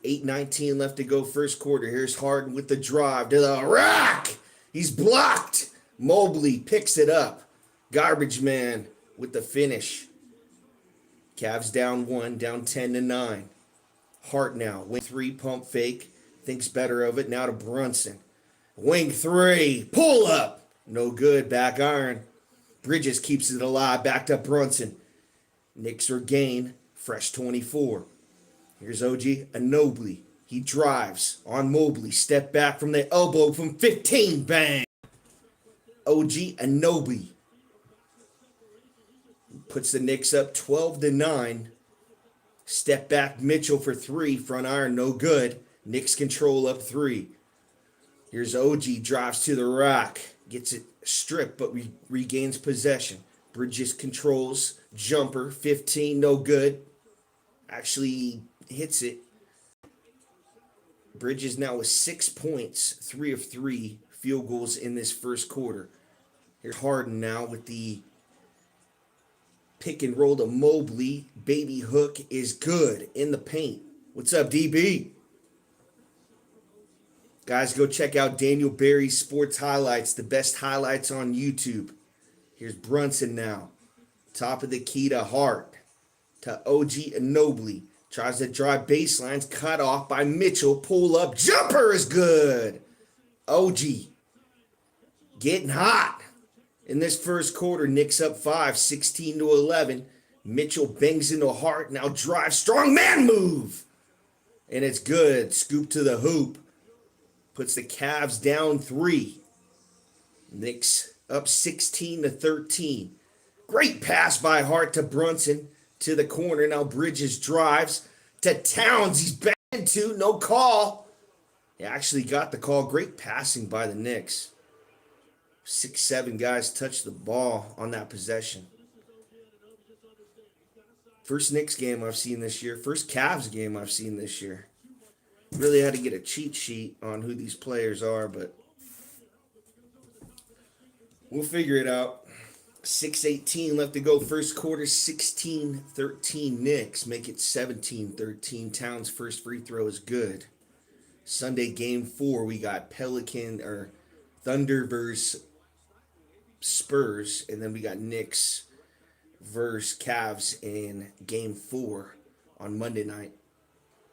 8:19 left to go first quarter. Here's Harden with the drive to the rack. He's blocked. Mobley picks it up. Garbage man with the finish. Cavs down 1, down 10-9. Hart now. Wing 3, pump fake. Thinks better of it. Now to Brunson. Wing 3. Pull up. No good. Back iron. Bridges keeps it alive. Back to Brunson. Knicks regain. Fresh 24. Here's OG Anunoby. He drives on Mobley. Step back from the elbow from 15. Bang. OG Anunoby puts the Knicks up 12-9. Step back Mitchell for 3. Front iron, no good. Knicks control up 3. Here's OG. Drives to the rack. Gets it stripped, but regains possession. Bridges controls. Jumper, 15, no good. Actually hits it. Bridges now with 6 points, 3 of 3 field goals in this first quarter. Here's Harden now with the pick and roll to Mobley. Baby hook is good in the paint. What's up, DB? Guys, go check out Daniel Barry's Sports Highlights, the best highlights on YouTube. Here's Brunson now. Top of the key to Hart. To OG Anunoby. Tries to drive baselines. Cut off by Mitchell. Pull up. Jumper is good. OG getting hot. In this first quarter, Knicks up 5, 16-11. Mitchell bangs into Hart. Now drive. Strong man move. And it's good. Scoop to the hoop. Puts the Cavs down 3. Knicks up 16-13. Great pass by Hart to Brunson. To the corner. Now Bridges drives to Towns. He's back into. No call. He actually got the call. Great passing by the Knicks. 6-7 guys touched the ball on that possession. First Knicks game I've seen this year. First Cavs game I've seen this year. Really had to get a cheat sheet on who these players are, but we'll figure it out. 6:18 left to go first quarter. 16-13 Knicks. Make it 17-13. Towns' first free throw is good. Sunday game 4, we got Thunder versus Spurs, and then we got Knicks versus Cavs in game 4 on Monday night.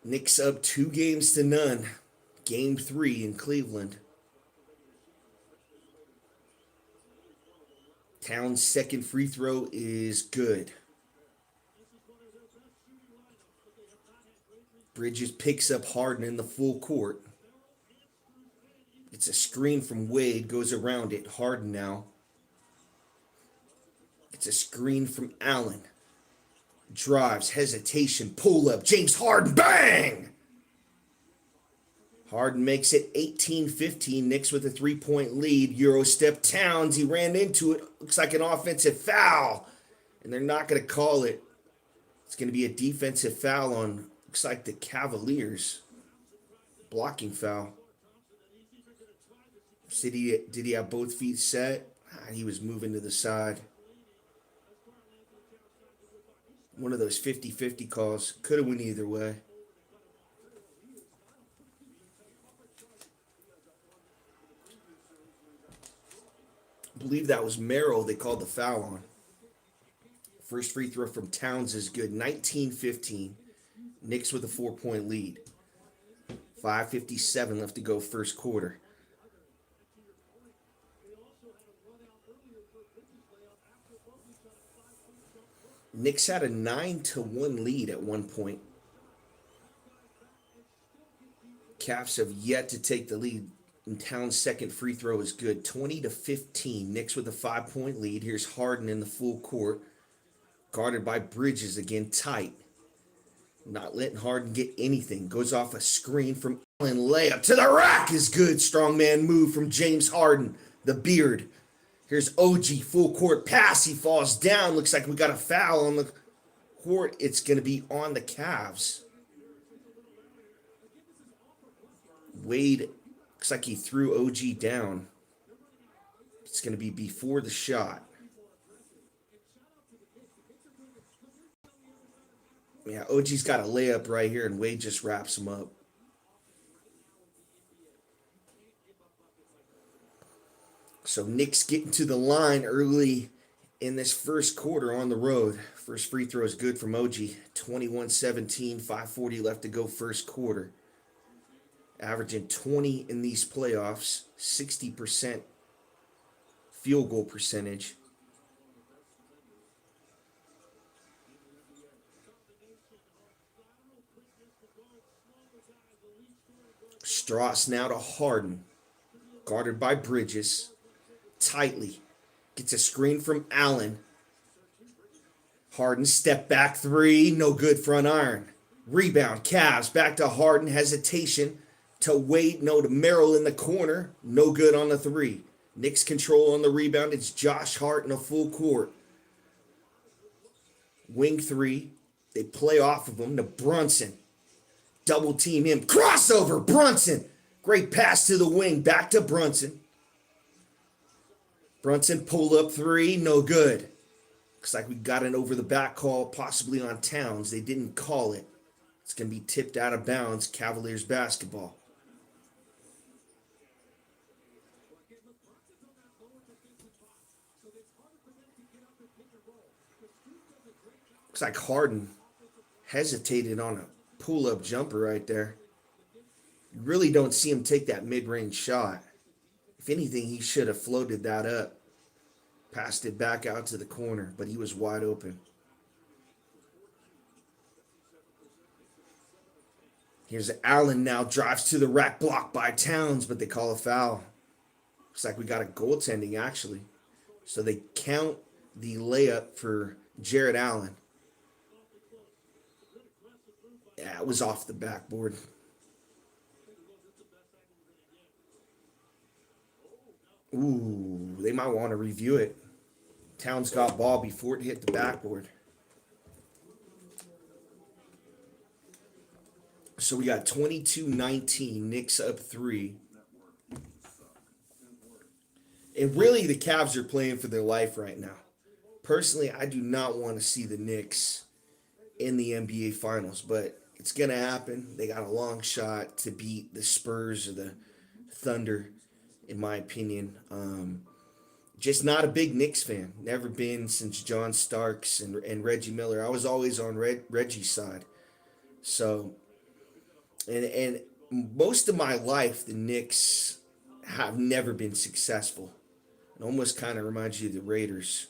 Knicks up 2-0. Game 3 in Cleveland. Towns' second free throw is good. Bridges picks up Harden in the full court. It's a screen from Wade, goes around it. Harden now. It's a screen from Allen. Drives, hesitation, pull up. James Harden, bang! Harden makes it 18-15. Knicks with a 3-point lead. Euro step Towns. He ran into it. Looks like an offensive foul. And they're not going to call it. It's going to be a defensive foul on, looks like the Cavaliers. Blocking foul. Did he have both feet set? He was moving to the side. One of those 50-50 calls. Could have went either way. I believe that was Merrill they called the foul on. First free throw from Towns is good. 19-15. Knicks with a 4-point lead. 5:57 left to go first quarter. Knicks had a 9-1 lead at one point. Cavs have yet to take the lead. And Towns' second free throw is good. 20-15. Knicks with a 5-point lead. Here's Harden in the full court. Guarded by Bridges again, tight. Not letting Harden get anything. Goes off a screen from Allen. Layup to the rack is good. Strongman move from James Harden. The beard. Here's OG, full court pass. He falls down. Looks like we got a foul on the court. It's going to be on the Cavs. Wade, looks like he threw OG down. It's going to be before the shot. Yeah, OG's got a layup right here, and Wade just wraps him up. So Knicks getting to the line early in this first quarter on the road. First free throw is good from OG. 21-17, 5:40 left to go first quarter. Averaging 20 in these playoffs, 60% field goal percentage. Strauss now to Harden, guarded by Bridges, tightly. Gets a screen from Allen. Harden step back three, no good front iron. Rebound, Cavs, back to Harden, hesitation to Wade, no to Merrill in the corner, no good on the three. Knicks control on the rebound, it's Josh Hart in a full court. Wing three, they play off of him to Brunson. Double team him, crossover, Brunson. Great pass to the wing, back to Brunson. Brunson pull up three, no good. Looks like we got an over the back call, possibly on Towns. They didn't call it. It's going to be tipped out of bounds, Cavaliers basketball. Looks like Harden hesitated on a pull-up jumper right there. You really don't see him take that mid-range shot. If anything, he should have floated that up, passed it back out to the corner, but he was wide open. Here's Allen now, drives to the rack, blocked by Towns, but they call a foul. Looks like we got a goaltending, actually. So they count the layup for Jared Allen. Yeah, it was off the backboard. Ooh, they might want to review it. Towns got ball before it hit the backboard. So we got 22-19, Knicks up three. And really, the Cavs are playing for their life right now. Personally, I do not want to see the Knicks in the NBA Finals, but it's going to happen. They got a long shot to beat the Spurs or the Thunder, in my opinion. Just not a big Knicks fan. Never been since John Starks and Reggie Miller. I was always on Reggie's side. So, and most of my life, the Knicks have never been successful. It almost kind of reminds you of the Raiders.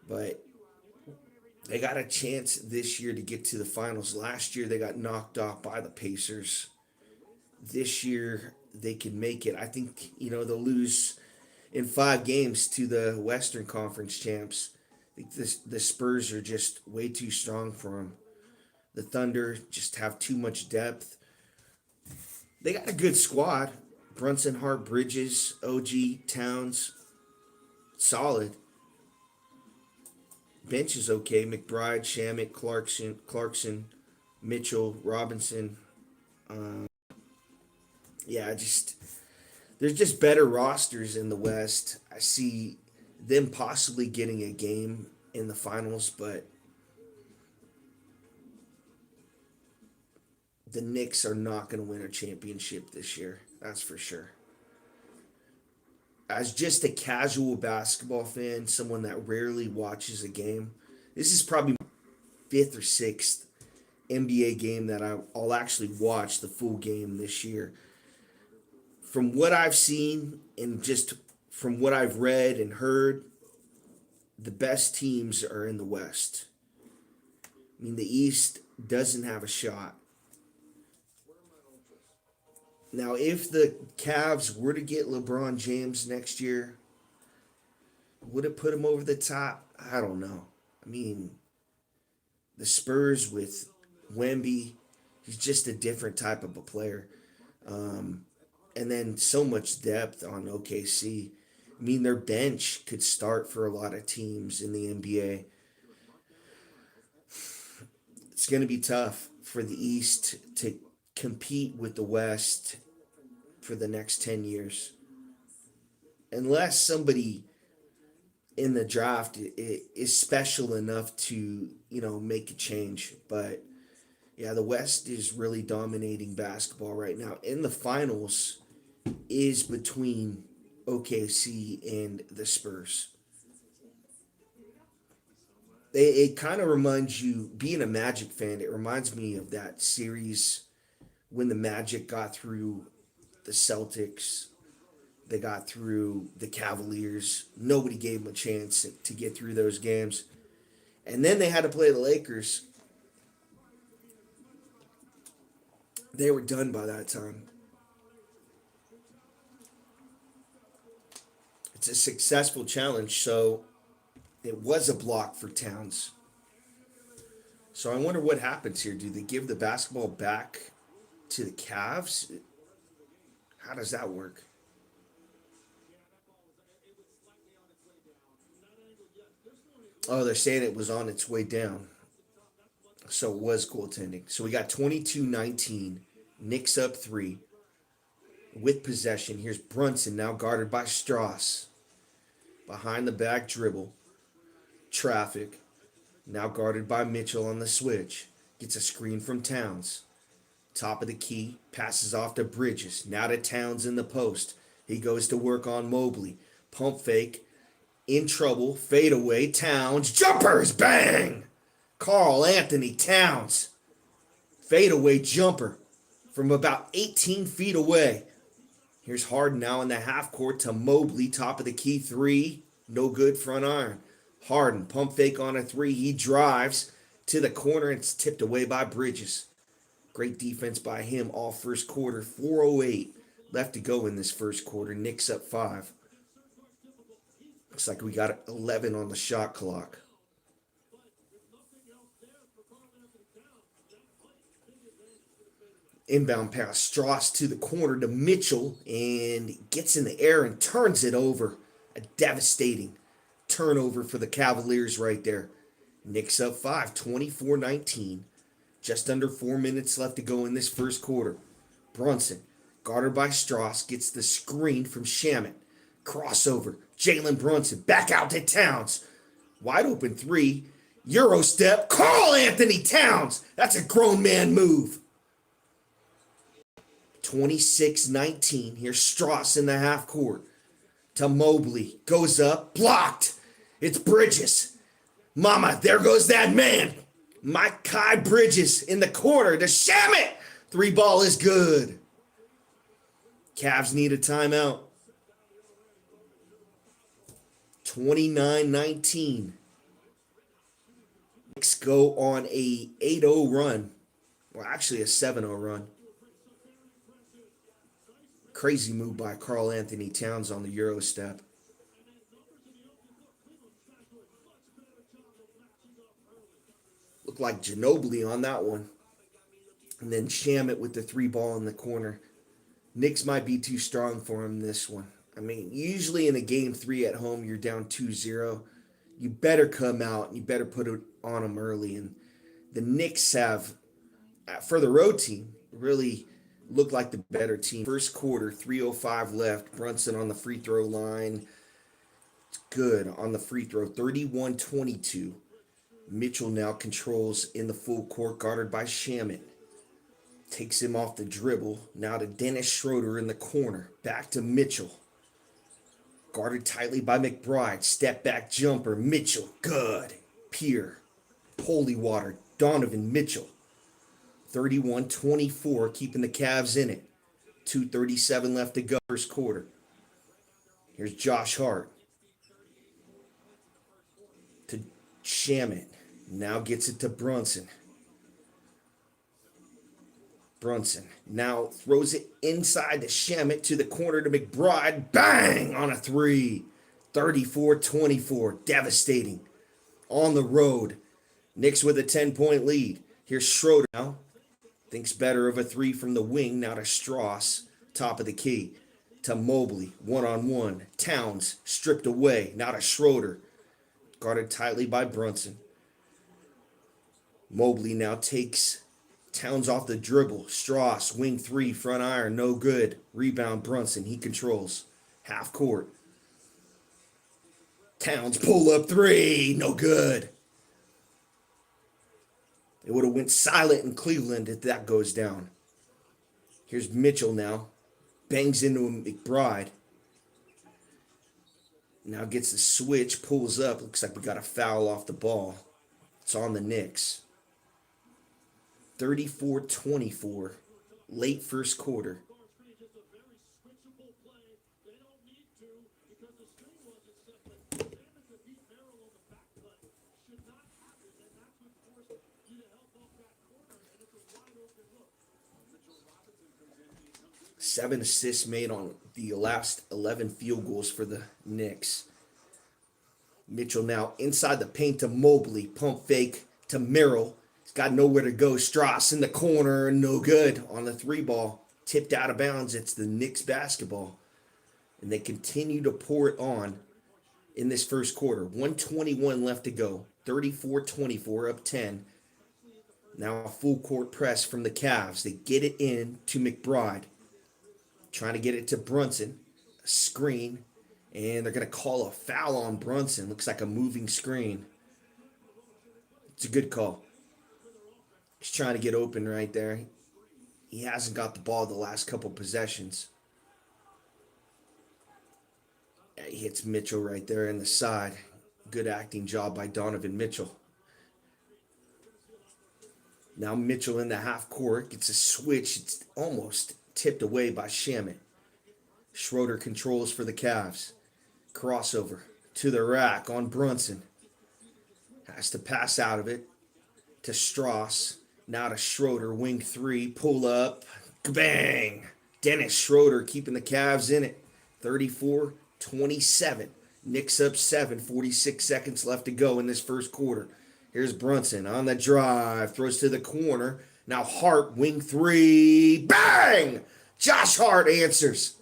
But they got a chance this year to get to the finals. Last year, they got knocked off by the Pacers. This year, they can make it. I think, they'll lose in 5 games to the Western Conference champs. I think the Spurs are just way too strong for them. The Thunder just have too much depth. They got a good squad. Brunson, Hart, Bridges, OG, Towns. Solid. Bench is okay. McBride, Shamet, Clarkson, Mitchell, Robinson. There's just better rosters in the West. I see them possibly getting a game in the finals, but the Knicks are not going to win a championship this year. That's for sure. As just a casual basketball fan, someone that rarely watches a game, this is probably my 5th or 6th NBA game that I'll actually watch the full game this year. From what I've seen and just from what I've read and heard, the best teams are in the West. I mean, the East doesn't have a shot. Now, if the Cavs were to get LeBron James next year, would it put him over the top? I don't know. I mean, the Spurs with Wemby, he's just a different type of a player. And then so much depth on OKC. I mean, their bench could start for a lot of teams in the NBA. It's going to be tough for the East to compete with the West for the next 10 years. Unless somebody in the draft is special enough to, make a change. But, yeah, the West is really dominating basketball right now. In the finals is between OKC and the Spurs. It kind of reminds you, being a Magic fan, it reminds me of that series when the Magic got through the Celtics. They got through the Cavaliers. Nobody gave them a chance to get through those games. And then they had to play the Lakers. They were done by that time. It's a successful challenge, so it was a block for Towns. So I wonder what happens here. Do they give the basketball back to the Cavs? How does that work? Oh, they're saying it was on its way down. So it was goaltending. So we got 22-19. Knicks up 3 with possession. Here's Brunson now guarded by Strauss. Behind the back dribble. Traffic. Now guarded by Mitchell on the switch. Gets a screen from Towns. Top of the key. Passes off to Bridges. Now to Towns in the post. He goes to work on Mobley. Pump fake. In trouble. Fade away. Towns. Jumpers. Bang! Karl Anthony Towns. Fade away jumper from about 18 feet away. Here's Harden now in the half court to Mobley. Top of the key 3. No good, front iron. Harden, pump fake on a 3. He drives to the corner. It's tipped away by Bridges. Great defense by him all first quarter. 4:08 left to go in this first quarter. Knicks up 5. Looks like we got 11 on the shot clock. Inbound pass. Strauss to the corner to Mitchell and gets in the air and turns it over. A devastating turnover for the Cavaliers right there. Knicks up 5, 24-19. Just under 4 minutes left to go in this first quarter. Brunson, guarded by Strauss, gets the screen from Shamet. Crossover. Jalen Brunson back out to Towns. Wide open 3. Euro step. Karl Anthony Towns. That's a grown man move. 26-19. Here's Strauss in the half court. To Mobley. Goes up. Blocked. It's Bridges. Mama, there goes that man. Kai Bridges in the corner to Shamet. 3 ball is good. Cavs need a timeout. 29-19. Knicks go on a 8-0 run. Well, actually a 7-0 run. Crazy move by Karl Anthony Towns on the Euro step. Looked like Ginobili on that one. And then Shamet with the 3 ball in the corner. Knicks might be too strong for him this one. I mean, usually in a game 3 at home, you're down 2-0. You better come out and you better put it on them early. And the Knicks have, for the road team, really looked like the better team. First quarter, 3:05 left. Brunson on the free throw line. It's good on the free throw. 31-22. Mitchell now controls in the full court, guarded by Shamet. Takes him off the dribble. Now to Dennis Schroeder in the corner. Back to Mitchell. Guarded tightly by McBride. Step back jumper. Mitchell. Good. Pierre. Holywater. Donovan Mitchell. 31-24, keeping the Cavs in it. 2:37 left to go, first quarter. Here's Josh Hart. To Shamet. Now gets it to Brunson. Brunson now throws it inside to Shamet to the corner to McBride. Bang! On a 3. 34-24. Devastating. On the road. Knicks with a 10-point lead. Here's Schroeder now. Thinks better of a 3 from the wing. Now to Strauss. Top of the key. To Mobley. 1-on-1. Towns stripped away. Now to Schroeder. Guarded tightly by Brunson. Mobley now takes Towns off the dribble. Strauss. Wing 3. Front iron. No good. Rebound Brunson. He controls. Half court. Towns pull up 3. No good. It would have went silent in Cleveland if that goes down. Here's Mitchell now. Bangs into McBride. Now gets the switch, pulls up. Looks like we got a foul off the ball. It's on the Knicks. 34-24, late first quarter. Seven assists made on the last 11 field goals for the Knicks. Mitchell now inside the paint to Mobley. Pump fake to Merrill. He's got nowhere to go. Strauss in the corner. No good on the three ball. Tipped out of bounds. It's the Knicks basketball. And they continue to pour it on in this first quarter. 1:21 left to go. 34-24, up 10. Now a full court press from the Cavs. They get it in to McBride. Trying to get it to Brunson. A screen. And they're going to call a foul on Brunson. Looks like a moving screen. It's a good call. He's trying to get open right there. He hasn't got the ball the last couple possessions. He hits Mitchell right there in the side. Good acting job by Donovan Mitchell. Now Mitchell in the half court. Gets a switch. It's almost tipped away by Shamet. Schroeder controls for the Cavs. Crossover to the rack on Brunson. Has to pass out of it to Strauss. Now to Schroeder, wing three, pull up, bang! Dennis Schroeder keeping the Cavs in it. 34-27. Knicks up 7, 46 seconds left to go in this first quarter. Here's Brunson on the drive, throws to the corner. Now Hart, wing three, bang! Josh Hart answers.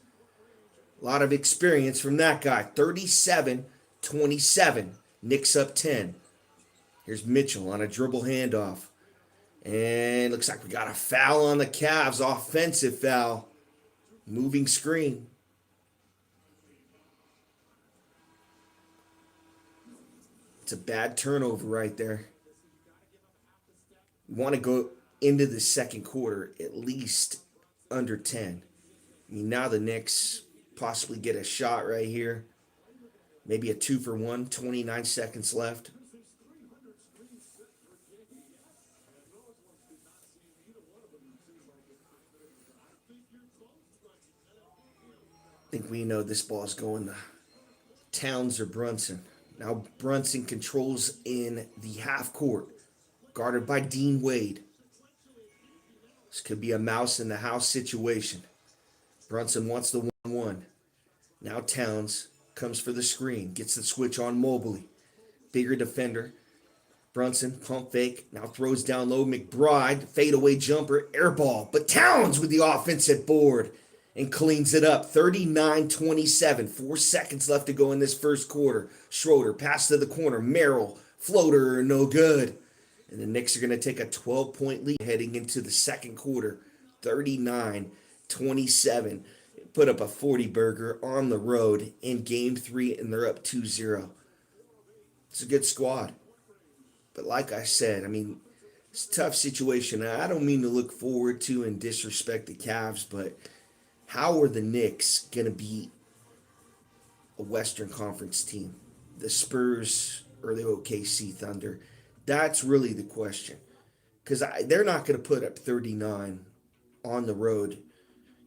A lot of experience from that guy. 37-27. Knicks up 10. Here's Mitchell on a dribble handoff. And looks like we got a foul on the Cavs. Offensive foul. Moving screen. It's a bad turnover right there. You want to go into the second quarter at least under 10. I mean, now the Knicks possibly get a shot right here. Maybe a 2-for-1, 29 seconds left. I think we know this ball's going to Towns or Brunson. Now Brunson controls in the half court, guarded by Dean Wade. This could be a mouse in the house situation. Brunson wants the 1-1. Now Towns comes for the screen, gets the switch on Mobley. Bigger defender. Brunson, pump fake, now throws down low. McBride, fadeaway jumper, air ball. But Towns with the offensive board and cleans it up. 39-27. 4 seconds left to go in this first quarter. Schroeder, pass to the corner. Merrill, floater, no good. And the Knicks are going to take a 12-point lead heading into the second quarter. 39-27. Put up a 40-burger on the road in Game 3, and they're up 2-0. It's a good squad. But like I said, I mean, it's a tough situation. I don't mean to look forward to and disrespect the Cavs, but how are the Knicks going to beat a Western Conference team? The Spurs or the OKC Thunder? That's really the question. Because they're not going to put up 39 on the road.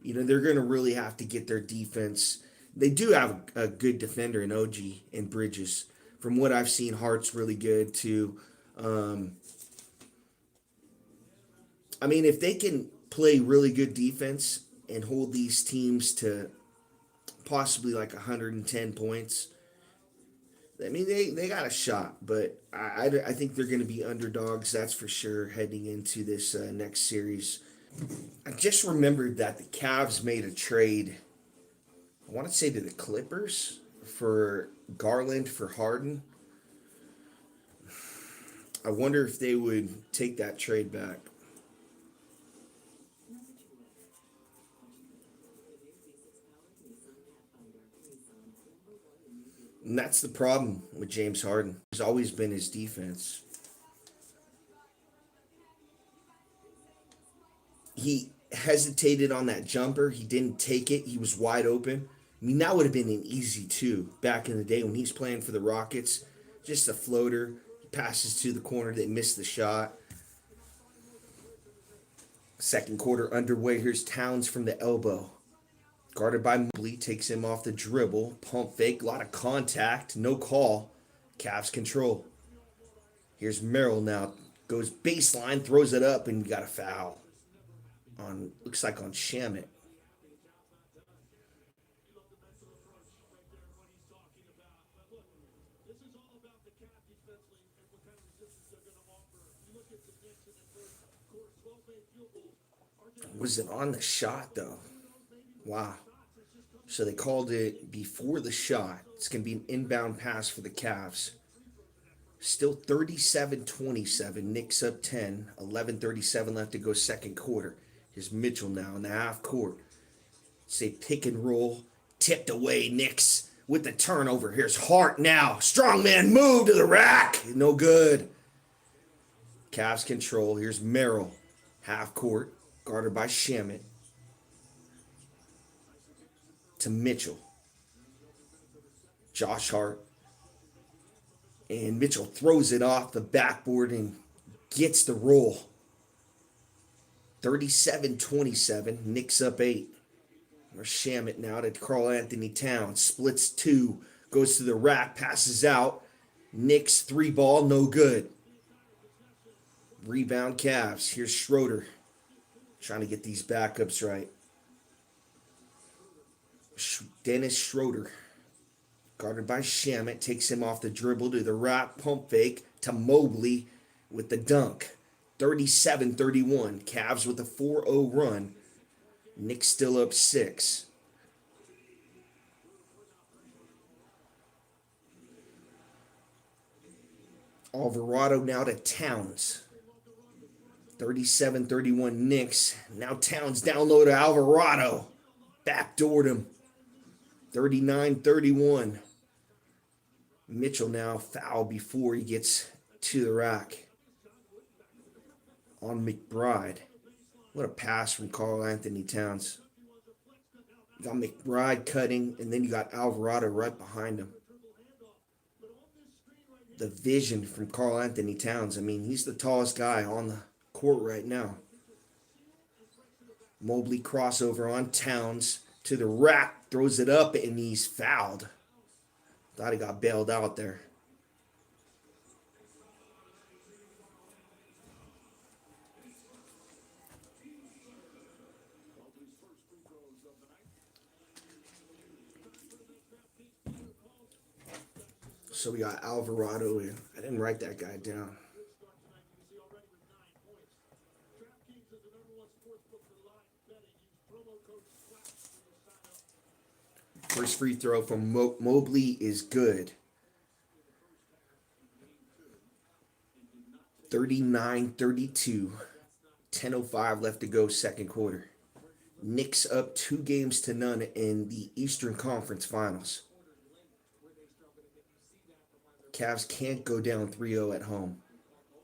You know, they're going to really have to get their defense. They do have a good defender in OG and Bridges. From what I've seen, Hart's really good too. I mean, if they can play really good defense and hold these teams to possibly like 110 points, I mean, they got a shot. But I think they're going to be underdogs, that's for sure, heading into this next series. I just remembered that the Cavs made a trade, I want to say to the Clippers, for Garland for Harden. I wonder if they would take that trade back. And that's the problem with James Harden. It's always been his defense. He hesitated on that jumper. He didn't take it. He was wide open. I mean, that would have been an easy two back in the day when he's playing for the Rockets. Just a floater. He passes to the corner. They miss the shot. Second quarter underway. Here's Towns from the elbow. Guarded by Mobley. Takes him off the dribble. Pump fake. A lot of contact. No call. Cavs control. Here's Merrill now. Goes baseline. Throws it up and got a foul. Looks like on Shamet. Was it on the shot though? Wow. So they called it before the shot. It's going to be an inbound pass for the Cavs. Still 37-27. Knicks up 10. 11:37 left to go second quarter. Here's Mitchell now in the half court. Say pick and roll. Tipped away. Knicks with the turnover. Here's Hart now. Strongman move to the rack. No good. Cavs control. Here's Merrill. Half court. Guarded by Shamet. To Mitchell. Josh Hart. And Mitchell throws it off the backboard and gets the roll. 37-27. Knicks up 8. There's Shamet now to Karl-Anthony Towns. Splits 2. Goes to the rack. Passes out. Knicks 3 ball. No good. Rebound Cavs. Here's Schroeder. Trying to get these backups right. Dennis Schroeder. Guarded by Shamet. Takes him off the dribble to the rack. Pump fake to Mobley with the dunk. 37-31. Cavs with a 4-0 run. Knicks still up 6. Alvarado now to Towns. 37-31 Knicks. Now Towns down low to Alvarado. Backdoored him. 39-31. Mitchell now foul before he gets to the rack. On McBride. What a pass from Karl-Anthony Towns. You got McBride cutting, and then you got Alvarado right behind him. The vision from Karl-Anthony Towns. I mean, he's the tallest guy on the court right now. Mobley crossover on Towns to the rack, throws it up, and he's fouled. Thought he got bailed out there. So we got Alvarado in. I didn't write that guy down. First free throw from Mobley is good. 39-32. 10:05 left to go second quarter. Knicks up 2-0 in the Eastern Conference Finals. Cavs can't go down 3-0 at home.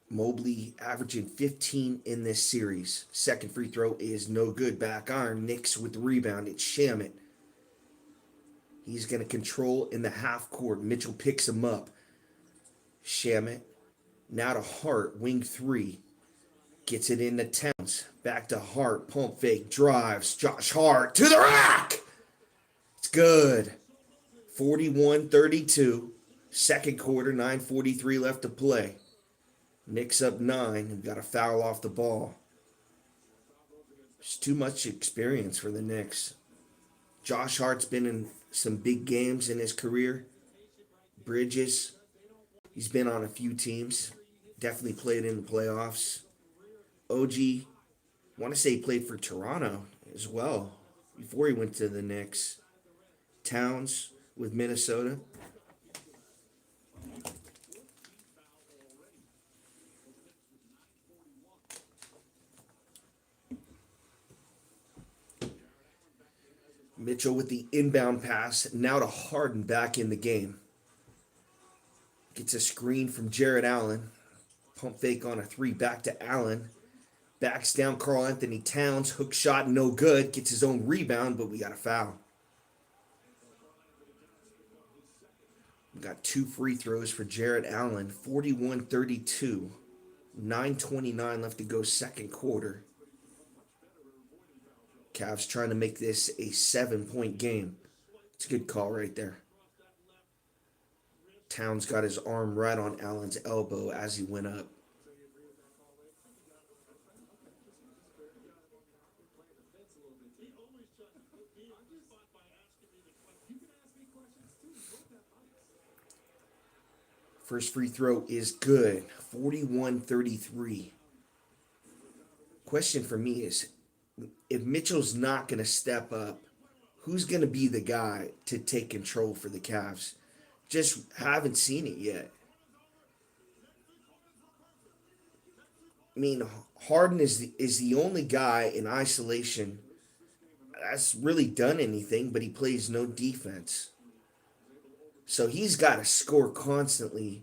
Mobley averaging 15 in this series. Second free throw is no good. Back iron. Knicks with the rebound. It's Shamet. He's going to control in the half court. Mitchell picks him up. Shamet. Now to Hart. Wing 3. Gets it into Towns. Back to Hart. Pump fake. Drives. Josh Hart to the rack. It's good. 41-32. Second quarter. 9:43 left to play. Knicks up 9 and got a foul off the ball. It's too much experience for the Knicks. Josh Hart's been in some big games in his career. Bridges, he's been on a few teams. Definitely played in the playoffs. OG, I want to say he played for Toronto as well before he went to the Knicks. Towns with Minnesota. Mitchell with the inbound pass. Now to Harden back in the game. Gets a screen from Jarrett Allen. Pump fake on a 3. Back to Allen. Backs down Karl-Anthony Towns. Hook shot no good. Gets his own rebound, but we got a foul. Got 2 free throws for Jared Allen, 41-32. 9:29 left to go second quarter. Cavs trying to make this a 7-point game. It's a good call right there. Towns got his arm right on Allen's elbow as he went up. First free throw is good, 41-33. Question for me is, if Mitchell's not going to step up, who's going to be the guy to take control for the Cavs? Just haven't seen it yet. I mean, Harden is the only guy in isolation that's really done anything, but he plays no defense. So he's got to score constantly,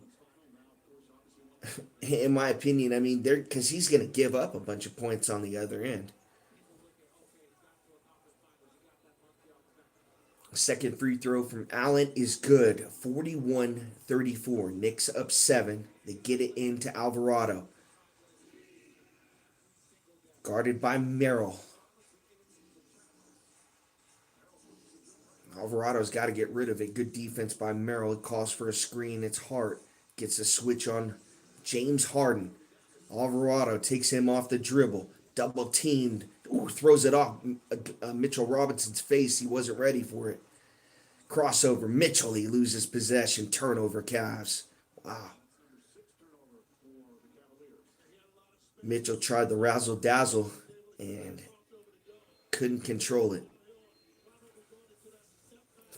in my opinion. I mean, because he's going to give up a bunch of points on the other end. Second free throw from Allen is good, 41-34. Knicks up 7. They get it into Alvarado. Guarded by Merrill. Alvarado's got to get rid of it. Good defense by Merrill. It calls for a screen. It's Hart. Gets a switch on James Harden. Alvarado takes him off the dribble. Double teamed. Ooh, throws it off Mitchell Robinson's face. He wasn't ready for it. Crossover. Mitchell, he loses possession. Turnover, Cavs. Wow. Mitchell tried the razzle-dazzle and couldn't control it.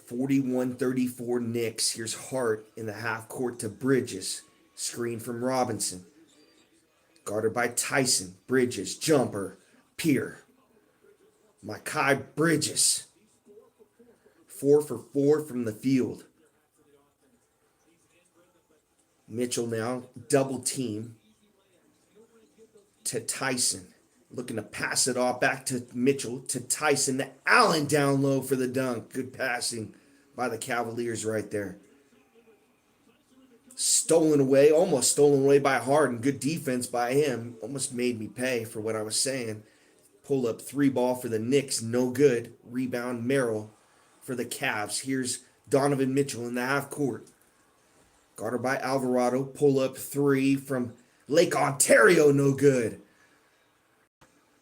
41-34 Knicks. Here's Hart in the half court to Bridges. Screen from Robinson. Guarded by Tyson. Bridges. Jumper. Pierre. Mikal Bridges. 4 for 4 from the field. Mitchell now double team to Tyson. Looking to pass it off back to Mitchell to Tyson. To Allen down low for the dunk. Good passing by the Cavaliers right there. Stolen away, almost stolen away by Harden. Good defense by him. Almost made me pay for what I was saying. Pull up 3 ball for the Knicks. No good. Rebound Merrill for the Cavs. Here's Donovan Mitchell in the half court. Guarded by Alvarado. Pull up 3 from Lake Ontario. No good.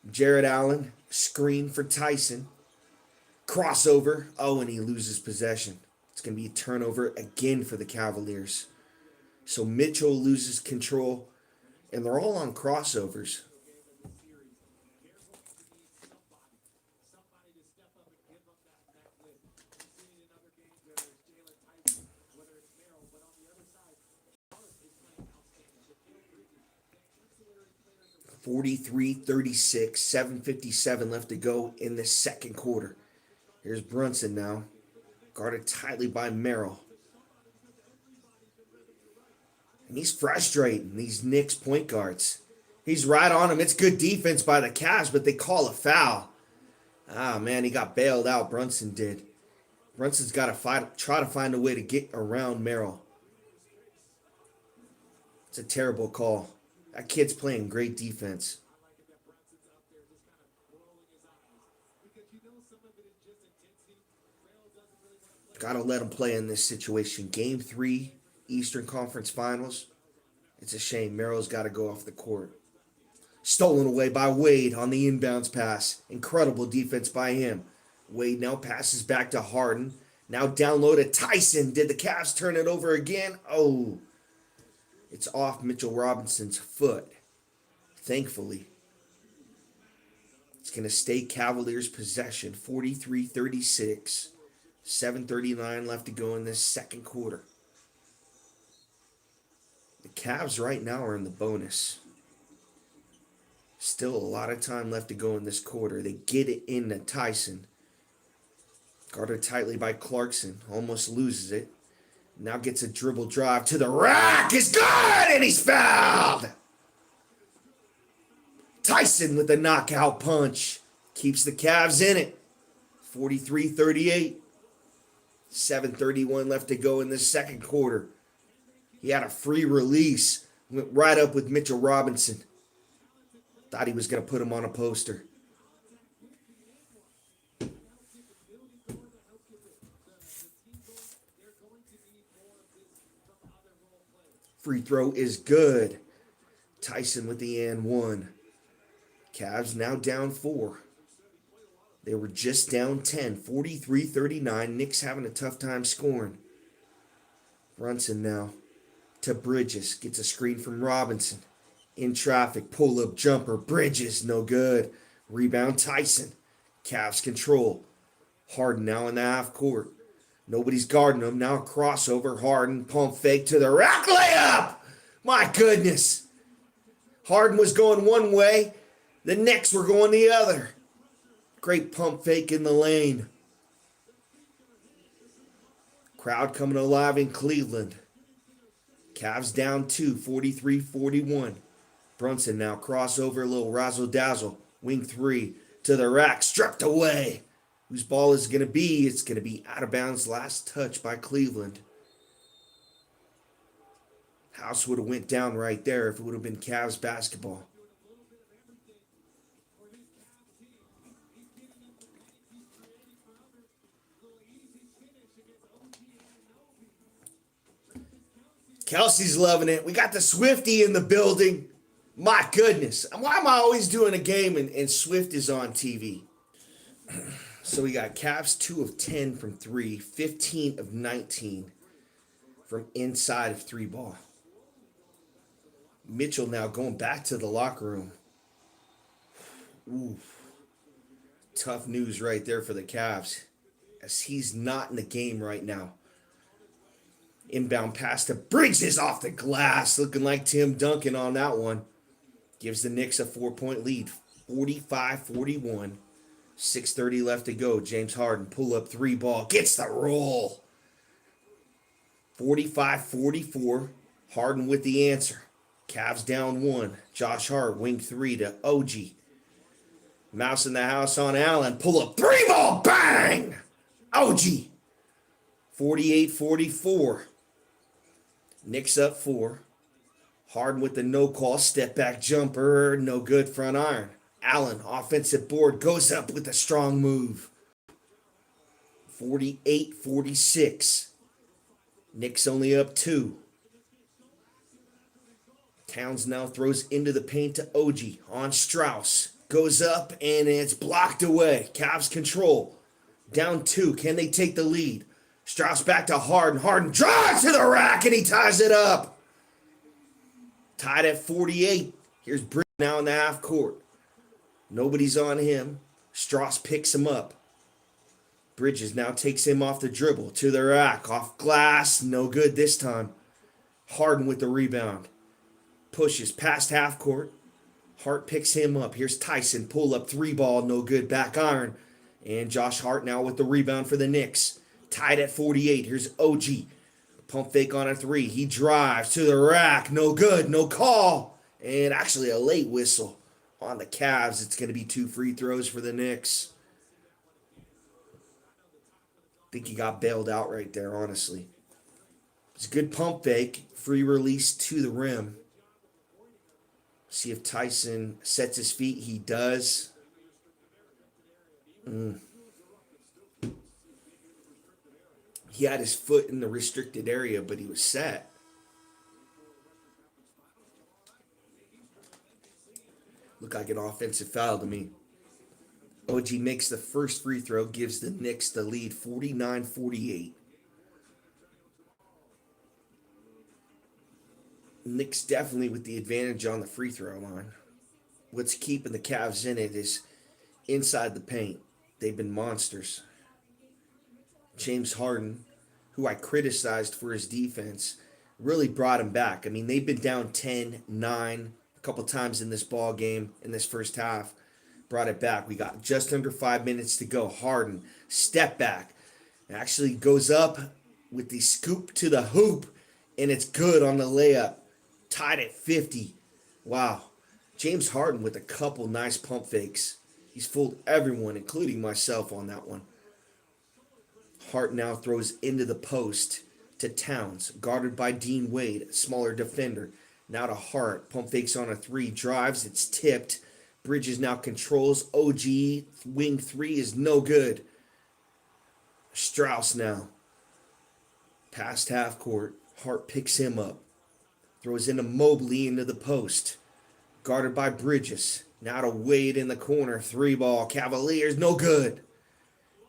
Jared Allen. Screen for Tyson. Crossover. Oh, and he loses possession. It's going to be a turnover again for the Cavaliers. So Mitchell loses control, and they're all on crossovers. (43-36), 7:57 left to go in the second quarter. Here's Brunson now, guarded tightly by Merrill. And he's frustrating these Knicks point guards. He's right on him. It's good defense by the Cavs, but they call a foul. Ah, man, he got bailed out. Brunson did. Brunson's got to try to find a way to get around Merrill. It's a terrible call. That kid's playing great defense. Got to let him play in this situation. Game 3, Eastern Conference Finals. It's a shame. Merrill's got to go off the court. Stolen away by Wade on the inbounds pass. Incredible defense by him. Wade now passes back to Harden. Now down low to Tyson. Did the Cavs turn it over again? Oh. It's off Mitchell Robinson's foot. Thankfully. It's going to stay Cavaliers' possession. 43-36. 7:39 left to go in this second quarter. The Cavs right now are in the bonus. Still a lot of time left to go in this quarter. They get it into Tyson. Guarded tightly by Clarkson. Almost loses it. Now gets a dribble drive to the rack. Is good, and he's fouled. Tyson with the knockout punch. Keeps the Cavs in it. 43-38. 7:31 left to go in the second quarter. He had a free release. Went right up with Mitchell Robinson. Thought he was going to put him on a poster. Free throw is good. Tyson with the and one. Cavs now down 4. They were just down 10, 43-39. Knicks having a tough time scoring. Brunson now to Bridges. Gets a screen from Robinson. In traffic, pull-up jumper. Bridges, no good. Rebound, Tyson. Cavs control. Harden now in the half court. Nobody's guarding him. Now a crossover. Harden, pump fake to the rack. Layup! My goodness. Harden was going one way. The Knicks were going the other. Great pump fake in the lane. Crowd coming alive in Cleveland. Cavs down 2, 43-41. Brunson now crossover, a little razzle-dazzle. Wing 3 to the rack, stripped away. Whose ball is going to be? It's going to be out of bounds. Last touch by Cleveland. House would have went down right there if it would have been Cavs basketball. Kelsey's loving it. We got the Swifty in the building. My goodness. Why am I always doing a game and Swift is on TV? So we got Cavs 2 of 10 from 3, 15 of 19 from inside of 3 ball. Mitchell now going back to the locker room. Ooh. Tough news right there for the Cavs, as he's not in the game right now. Inbound pass to Bridges off the glass. Looking like Tim Duncan on that one. Gives the Knicks a 4-point lead. 45-41. 6:30 left to go. James Harden pull up 3 ball. Gets the roll. 45-44. Harden with the answer. Cavs down 1. Josh Hart wing 3 to OG. Mouse in the house on Allen. Pull up 3 ball. Bang! OG. 48-44. Knicks up 4. Harden with the no call. Step back jumper. No good, front iron. Allen, offensive board, goes up with a strong move. 48-46. Knicks only up 2. Towns now throws into the paint to OG on Strauss. Goes up and it's blocked away. Cavs control. Down 2. Can they take the lead? Strauss back to Harden. Harden drives to the rack and he ties it up. Tied at 48. Here's Britt now in the half court. Nobody's on him. Strauss picks him up. Bridges now takes him off the dribble to the rack. Off glass. No good this time. Harden with the rebound. Pushes past half court. Hart picks him up. Here's Tyson. Pull up 3 ball. No good. Back iron. And Josh Hart now with the rebound for the Knicks. Tied at 48. Here's OG. Pump fake on a 3. He drives to the rack. No good. No call. And actually a late whistle on the Cavs. It's going to be 2 free throws for the Knicks. I think he got bailed out right there, honestly. It's a good pump fake. Free release to the rim. See if Tyson sets his feet. He does. He had his foot in the restricted area, but he was set. Looked like an offensive foul to me. OG makes the first free throw, gives the Knicks the lead 49-48. Knicks definitely with the advantage on the free throw line. What's keeping the Cavs in it is inside the paint. They've been monsters. James Harden, who I criticized for his defense, really brought him back. I mean, they've been down 10-9 a couple times in this ball game in this first half. Brought it back. We got just under 5 minutes to go. Harden, step back. Actually goes up with the scoop to the hoop, and it's good on the layup. Tied at 50. Wow. James Harden with a couple nice pump fakes. He's fooled everyone, including myself, on that one. Hart now throws into the post to Towns, guarded by Dean Wade, smaller defender. Now to Hart. Pump fakes on a three, drives, it's tipped. Bridges now controls. OG, wing three is no good. Strauss now. Past half court. Hart picks him up. Throws into Mobley into the post. Guarded by Bridges. Now to Wade in the corner. Three ball. Cavaliers, no good.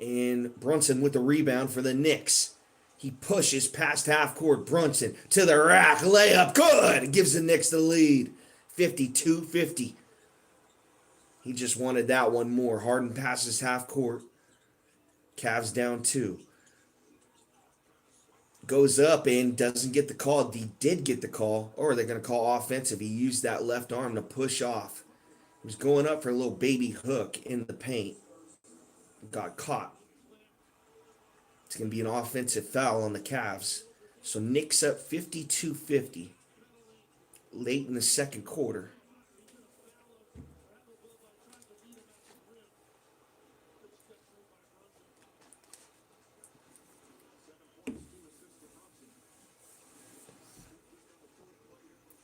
And Brunson with the rebound for the Knicks. He pushes past half court. Brunson to the rack. Layup. Good. Gives the Knicks the lead. 52-50. He just wanted that one more. Harden passes half court. Cavs down 2. Goes up and doesn't get the call. He did get the call. Or they're going to call offensive. He used that left arm to push off. He was going up for a little baby hook in the paint. Got caught. It's going to be an offensive foul on the Cavs. So Knicks up 52-50 late in the second quarter.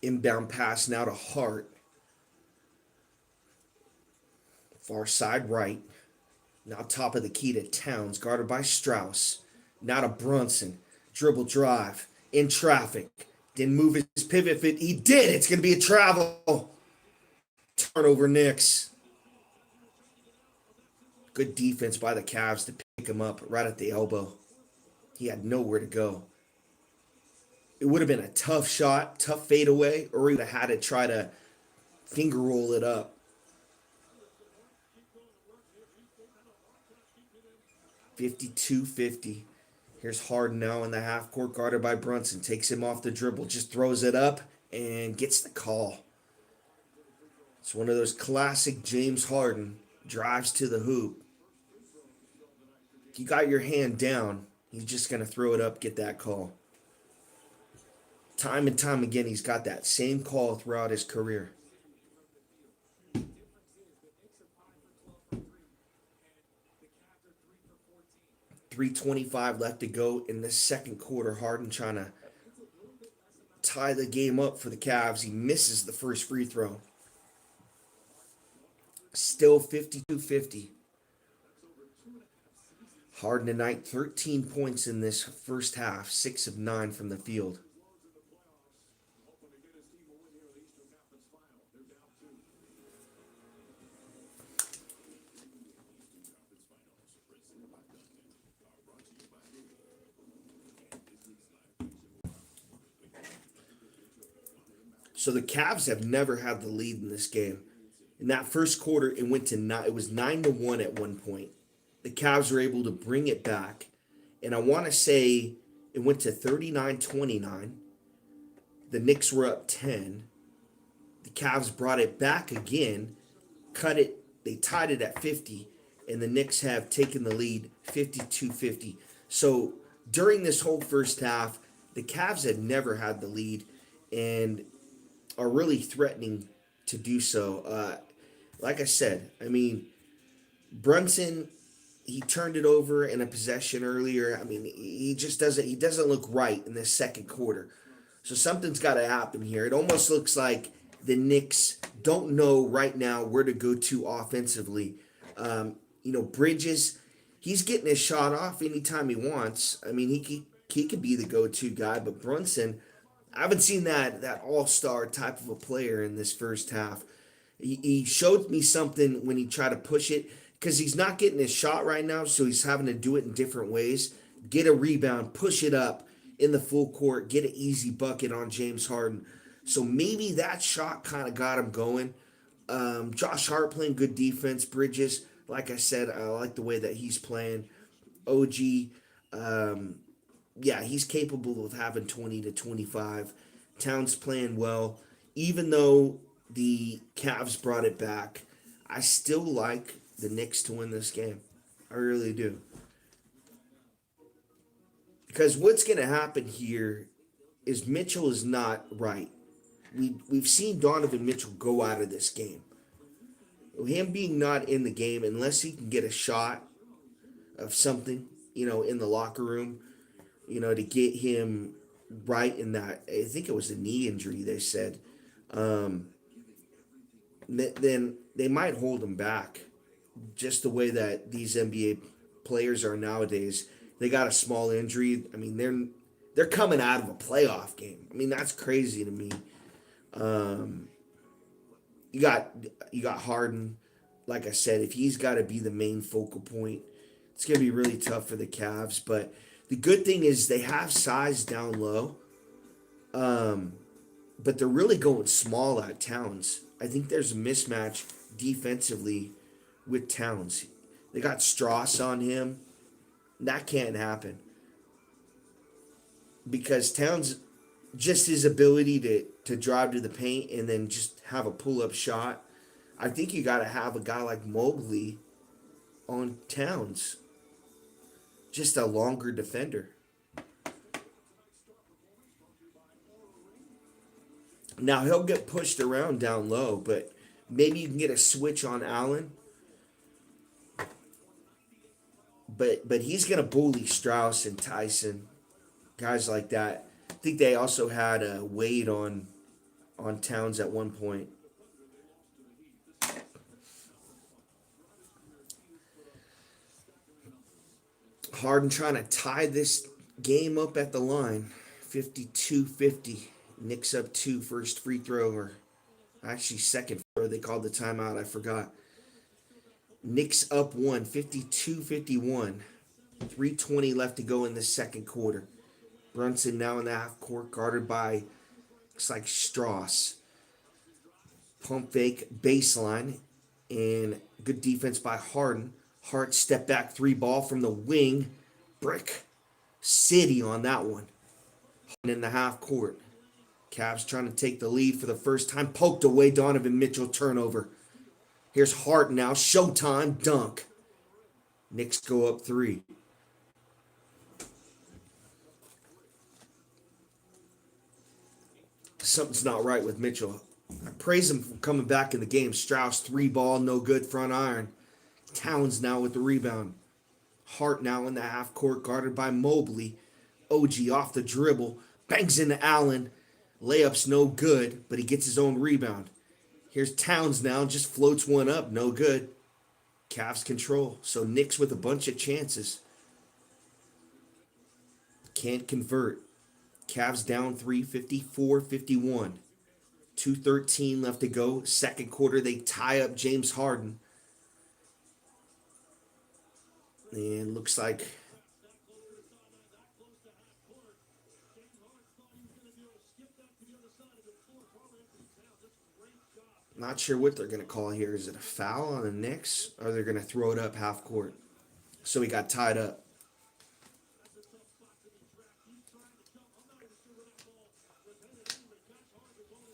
Inbound pass now to Hart. Far side right. Now top of the key to Towns, guarded by Strauss. Now to Brunson. Dribble drive. In traffic. Didn't move his pivot fit. He did. It's going to be a travel. Turnover Knicks. Good defense by the Cavs to pick him up right at the elbow. He had nowhere to go. It would have been a tough shot, tough fadeaway, or he would have had to try to finger roll it up. 52-50. Here's Harden now in the half court, guarded by Brunson. Takes him off the dribble, just throws it up and gets the call. It's one of those classic James Harden drives to the hoop. If you got your hand down, he's just going to throw it up, get that call. Time and time again, he's got that same call throughout his career. 3:25 left to go in the second quarter. Harden trying to tie the game up for the Cavs. He misses the first free throw. Still 52-50. Harden tonight, 13 points in this first half, 6 of 9 from the field. So the Cavs have never had the lead in this game. In that first quarter, it went to 9. It was 9-1 at one point. The Cavs were able to bring it back, and I want to say it went to 39-29. The Knicks were up 10. The Cavs brought it back again, cut it. They tied it at 50, and the Knicks have taken the lead 52-50. So during this whole first half, the Cavs had never had the lead, and are really threatening to do so. Like I said, I mean, Brunson, he turned it over in a possession earlier. I mean, he doesn't look right in this second quarter. So something's got to happen here. It almost looks like the Knicks don't know right now where to go to offensively. Bridges, he's getting his shot off anytime he wants. I mean, he could be the go-to guy, but Brunson, I haven't seen that all-star type of a player in this first half. He showed me something when he tried to push it, because he's not getting his shot right now, so he's having to do it in different ways. Get a rebound, push it up in the full court, get an easy bucket on James Harden. So maybe that shot kind of got him going. Josh Hart playing good defense. Bridges, like I said, I like the way that he's playing. OG, he's capable of having 20 to 25. Towns playing well. Even though the Cavs brought it back, I still like the Knicks to win this game. I really do. Because what's going to happen here is Mitchell is not right. We've seen Donovan Mitchell go out of this game. Him being not in the game, unless he can get a shot of something, in the locker room, to get him right in that. I think it was a knee injury, they said. Um, then they might hold him back. Just the way that these NBA players are nowadays, they got a small injury. I mean, they're coming out of a playoff game. I mean, that's crazy to me. Um, you got you got Harden. Like I said, if he's got to be the main focal point, it's gonna be really tough for the Cavs. But the good thing is they have size down low. Um, but they're really going small at Towns. I think there's a mismatch defensively with Towns. They got Strauss on him. That can't happen because Towns, just his ability to drive to the paint and then just have a pull up shot. I think you got to have a guy like Mobley on Towns, just a longer defender. Now he'll get pushed around down low, but maybe you can get a switch on Allen. But he's gonna bully Strauss and Tyson, guys like that. I think they also had a Wade on Towns at one point. Harden trying to tie this game up at the line. 52-50. Knicks up two, first free throw, or actually second throw. They called the timeout. I forgot. Knicks up one, 52-51. 3:20 left to go in the second quarter. Brunson now in the half court, guarded by, looks like Strauss. Pump fake baseline, and good defense by Harden. Hart step back three ball from the wing. Brick City on that one. In the half court. Cavs trying to take the lead for the first time. Poked away, Donovan Mitchell turnover. Here's Hart now. Showtime dunk. Knicks go up three. Something's not right with Mitchell. I praise him for coming back in the game. Strauss, three ball, no good, front iron. Towns now with the rebound. Hart now in the half court, guarded by Mobley. OG off the dribble, bangs into Allen. Layup's no good, but he gets his own rebound. Here's Towns now, just floats one up, no good. Cavs control, so Knicks with a bunch of chances. Can't convert. Cavs down 3, 54-51. 2:13 left to go. Second quarter, they tie up James Harden. And looks like not sure what they're going to call here. Is it a foul on the Knicks? Or they're going to throw it up half court? So he got tied up.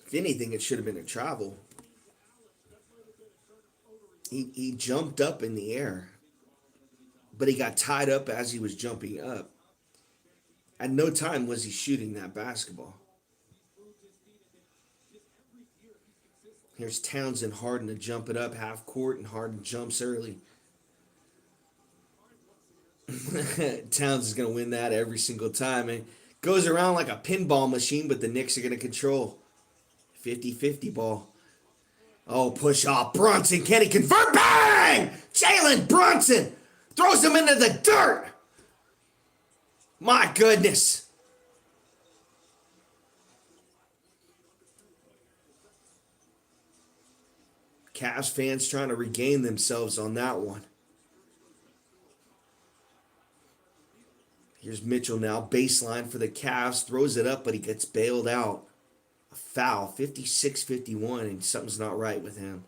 If anything, it should have been a travel. He jumped up in the air, but he got tied up as he was jumping up. At no time was he shooting that basketball. Here's Towns and Harden to jump it up half court, and Harden jumps early. Towns is going to win that every single time. It goes around like a pinball machine, but the Knicks are going to control. 50-50 ball. Oh, push off. Brunson, can he convert? Bang! Jalen Brunson throws him into the dirt. My goodness. Cavs fans trying to regain themselves on that one. Here's Mitchell now. Baseline for the Cavs. Throws it up, but he gets bailed out. A foul. 56-51, and something's not right with him.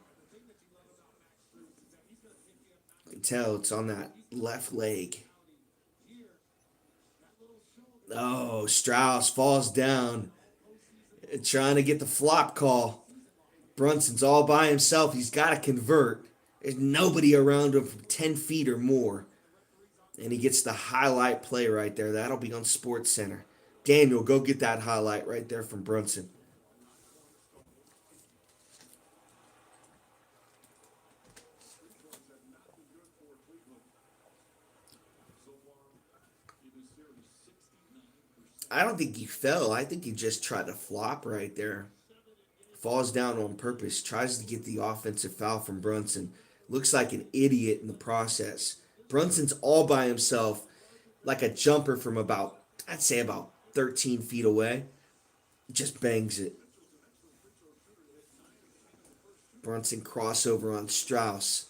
You can tell it's on that left leg. Oh, Strauss falls down. Trying to get the flop call. Brunson's all by himself. He's got to convert. There's nobody around him from 10 feet or more. And he gets the highlight play right there. That'll be on Sports Center. Daniel, go get that highlight right there from Brunson. I don't think he fell. I think he just tried to flop right there. Falls down on purpose, tries to get the offensive foul from Brunson. Looks like an idiot in the process. Brunson's all by himself, like a jumper from about, I'd say about 13 feet away. Just bangs it. Brunson crossover on Strauss.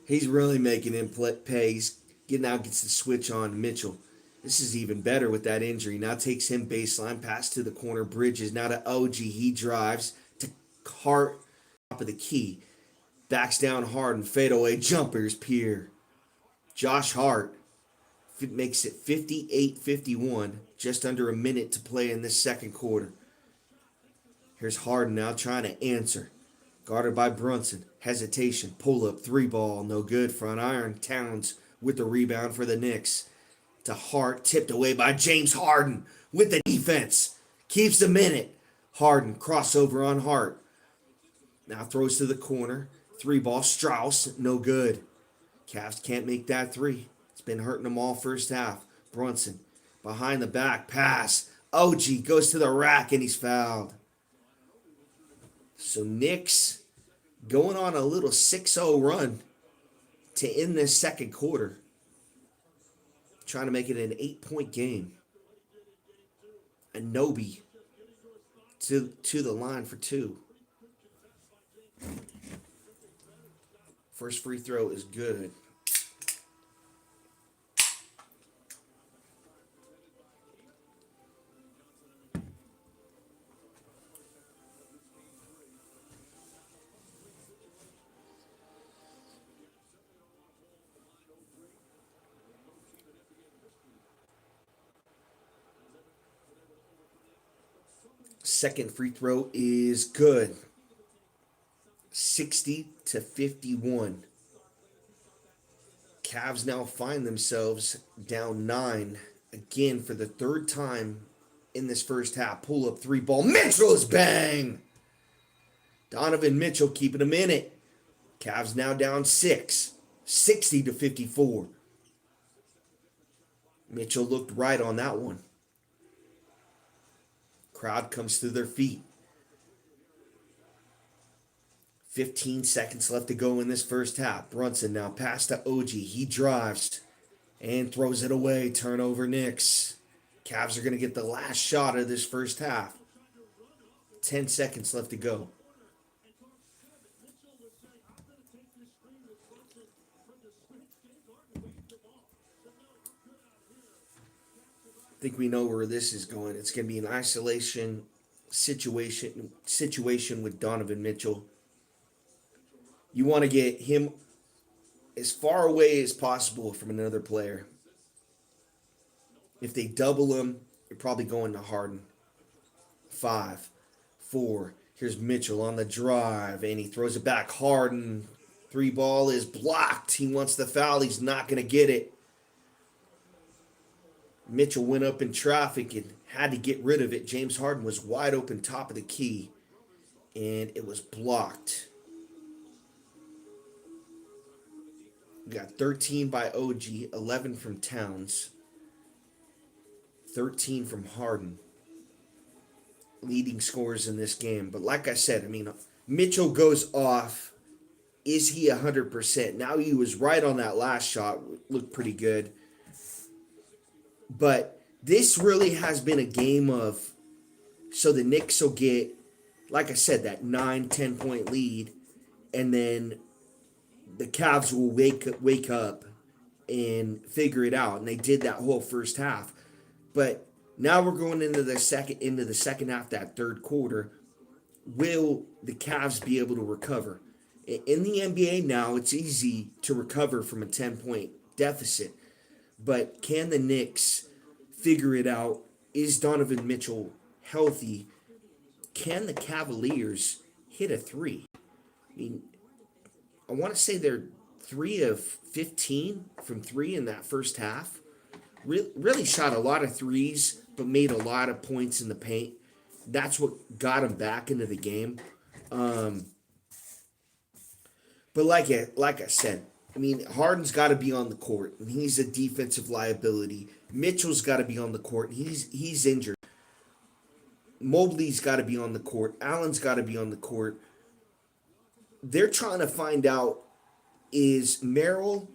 He's really making him pay. He's gets the switch on Mitchell. This is even better with that injury. Now takes him baseline, pass to the corner, Bridges. Now to OG. He drives to Hart, top of the key. Backs down hard and fadeaway jumpers, Pierre. Josh Hart makes it 58-51, just under a minute to play in this second quarter. Here's Harden now trying to answer. Guarded by Brunson. Hesitation. Pull up. 3-ball. No good. Front iron. Towns with the rebound for the Knicks. To Hart. Tipped away by James Harden with the defense. Keeps the minute. Harden. Crossover on Hart. Now throws to the corner. 3-ball. Strauss. No good. Cavs can't make that three. It's been hurting them all first half. Brunson. Behind the back. Pass. OG goes to the rack and he's fouled. So Knicks going on a little 6-0 run to end this second quarter. Trying to make it an 8-point game. Anobi to the line for 2. First free throw is good. Second free throw is good. 60-51. Cavs now find themselves down 9 again for the third time in this first half. Pull up 3-ball. Mitchell's bang! Donovan Mitchell keeping them in it. Cavs now down 6. 60-54. Mitchell looked right on that one. Crowd comes to their feet. 15 seconds left to go in this first half. Brunson now pass to OG. He drives and throws it away. Turnover Knicks. Cavs are going to get the last shot of this first half. 10 seconds left to go. I think we know where this is going. It's going to be an isolation situation with Donovan Mitchell. You want to get him as far away as possible from another player. If they double him, you're probably going to Harden. 5, 4. Here's Mitchell on the drive, and he throws it back. Harden. 3-ball is blocked. He wants the foul. He's not going to get it. Mitchell went up in traffic and had to get rid of it. James Harden was wide open top of the key, and it was blocked. We got 13 by OG, 11 from Towns, 13 from Harden. Leading scorers in this game. But like I said, Mitchell goes off. Is he 100%? Now he was right on that last shot. Looked pretty good. But this really has been a game of, so the Knicks will get, like I said, that 9-10 point lead, and then the Cavs will wake up and figure it out. And they did that whole first half. But now we're going into the second half, that third quarter. Will the Cavs be able to recover? In the NBA now, it's easy to recover from a 10-point deficit. But can the Knicks figure it out? Is Donovan Mitchell healthy? Can the Cavaliers hit a 3? I want to say they're 3 of 15 from 3 in that first half. Really shot a lot of threes, but made a lot of points in the paint. That's what got them back into the game. But like I said, I mean, Harden's got to be on the court, and he's a defensive liability. Mitchell's got to be on the court, and he's injured. Mobley's got to be on the court. Allen's got to be on the court. They're trying to find out, is Merrill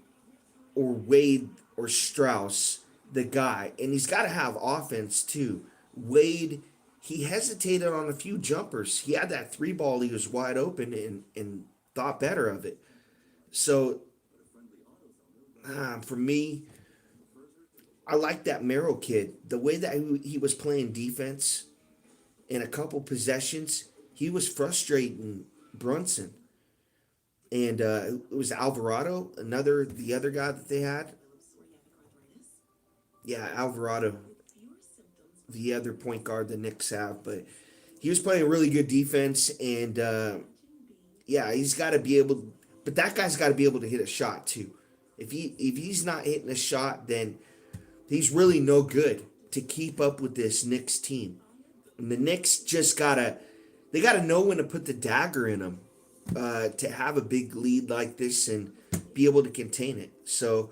or Wade or Strauss the guy? And he's got to have offense too. Wade, he hesitated on a few jumpers. He had that three ball, he was wide open and thought better of it. So for me, I like that Merrill kid. The way that he was playing defense in a couple possessions, he was frustrating Brunson. And it was Alvarado, the other guy that they had. Yeah, Alvarado, the other point guard the Knicks have. But he was playing really good defense. And, yeah, he's got to be able – but that guy's got to be able to hit a shot too. If he's not hitting a shot, then he's really no good to keep up with this Knicks team. And the Knicks just they gotta know when to put the dagger in them to have a big lead like this and be able to contain it. So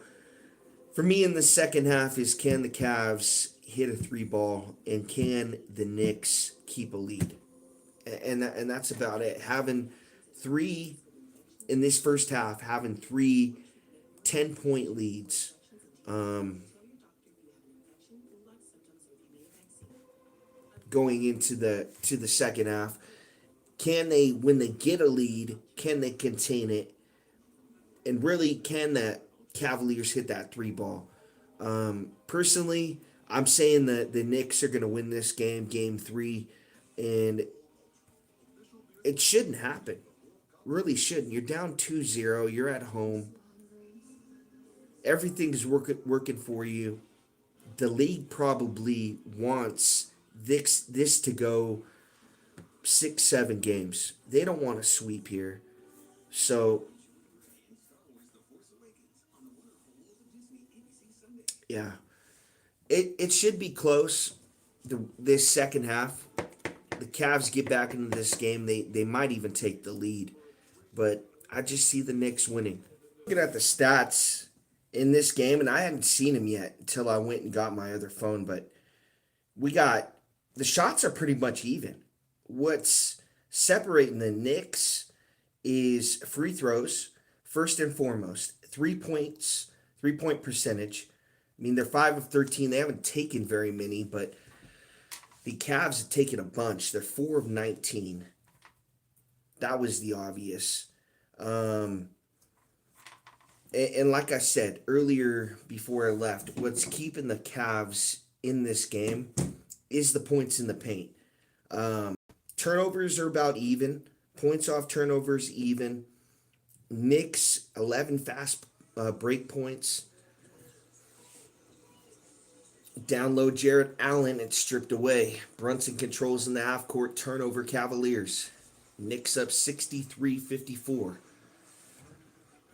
for me in the second half is, can the Cavs hit a three ball and can the Knicks keep a lead? And that's about it. Having three in this first half, having 10-point leads. Going into the second half, can they, when they get a lead, can they contain it? And really, can the Cavaliers hit that three ball? Personally, I'm saying that the Knicks are going to win this game 3, and it shouldn't happen. Really shouldn't. You're down 2-0. You're at home. Everything's working for you. The league probably wants this to go 6-7 games. They don't want to sweep here. So, yeah. It should be close. This second half, the Cavs get back into this game. They might even take the lead. But I just see the Knicks winning. Looking at the stats in this game, and I hadn't seen them yet until I went and got my other phone, but the shots are pretty much even. What's separating the Knicks is free throws, first and foremost. 3 points, 3-point percentage. I mean, they're 5 of 13. They haven't taken very many, but the Cavs have taken a bunch. They're 4 of 19. That was the obvious. And like I said earlier before I left, what's keeping the Cavs in this game is the points in the paint. Turnovers are about even. Points off turnovers, even. Knicks, 11 fast break points. Down low, Jarrett Allen, it's stripped away. Brunson controls in the half-court, turnover Cavaliers. Knicks up 63-54.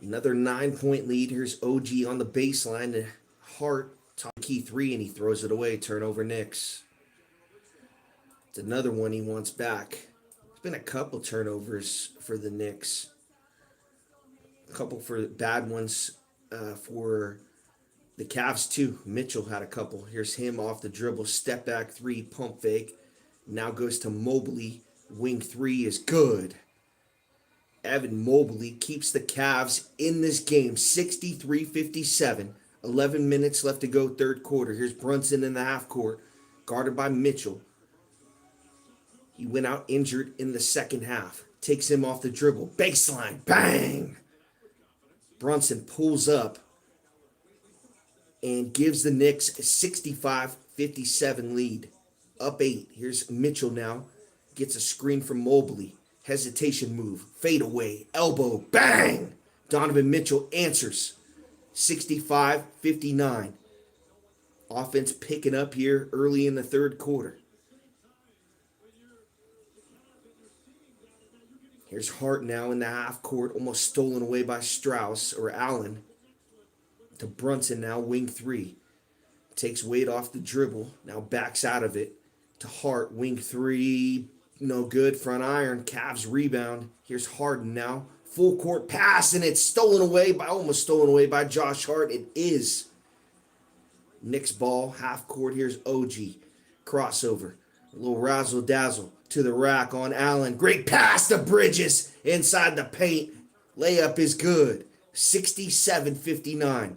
Another 9-point lead. Here's OG on the baseline to Hart. Top key three, and he throws it away. Turnover Knicks. It's another one he wants back. There's been a couple turnovers for the Knicks. A couple for bad ones for the Cavs too. Mitchell had a couple. Here's him off the dribble. Step back three, pump fake. Now goes to Mobley. Wing three is good. Evan Mobley keeps the Cavs in this game. 63-57. 11 minutes left to go, third quarter. Here's Brunson in the half court, guarded by Mitchell. He went out injured in the second half. Takes him off the dribble. Baseline, bang! Brunson pulls up and gives the Knicks a 65-57 lead. Up 8. Here's Mitchell now. Gets a screen from Mobley. Hesitation move. Fade away. Elbow. Bang! Donovan Mitchell answers. 65-59. Offense picking up here early in the third quarter. Here's Hart now in the half court, almost stolen away by Strauss or Allen. To Brunson now, wing three. Takes weight off the dribble, now backs out of it. To Hart, wing three, no good, front iron, Cavs rebound. Here's Harden now, Full court pass, and it's almost stolen away by Josh Hart. It is. Knicks ball, half court. Here's OG. Crossover. A little razzle dazzle to the rack on Allen. Great pass to Bridges inside the paint. Layup is good. 67-59.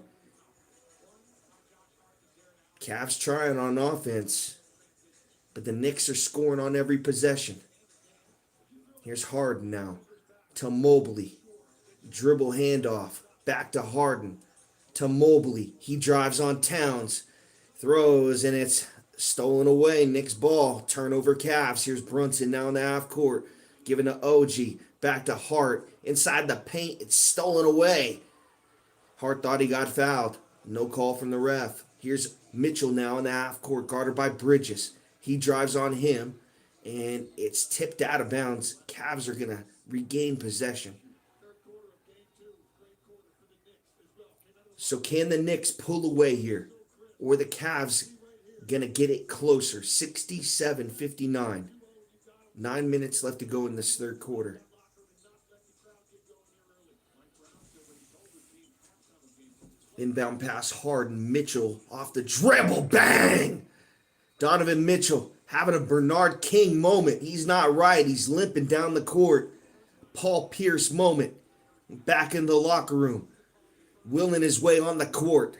Cavs trying on offense, but the Knicks are scoring on every possession. Here's Harden now to Mobley. Dribble handoff. Back to Harden. To Mobley. He drives on Towns. Throws, and it's stolen away. Knicks ball. Turnover Cavs. Here's Brunson now in the half court. Given to OG. Back to Hart. Inside the paint. It's stolen away. Hart thought he got fouled. No call from the ref. Here's Mitchell now in the half court, guarded by Bridges. He drives on him, and it's tipped out of bounds. Cavs are going to regain possession. So can the Knicks pull away here? Or the Cavs going to get it closer? 67-59. 9 minutes left to go in this third quarter. Inbound pass, Harden, Mitchell off the dribble, bang! Donovan Mitchell having a Bernard King moment. He's not right. He's limping down the court. Paul Pierce moment. Back in the locker room. Willing his way on the court.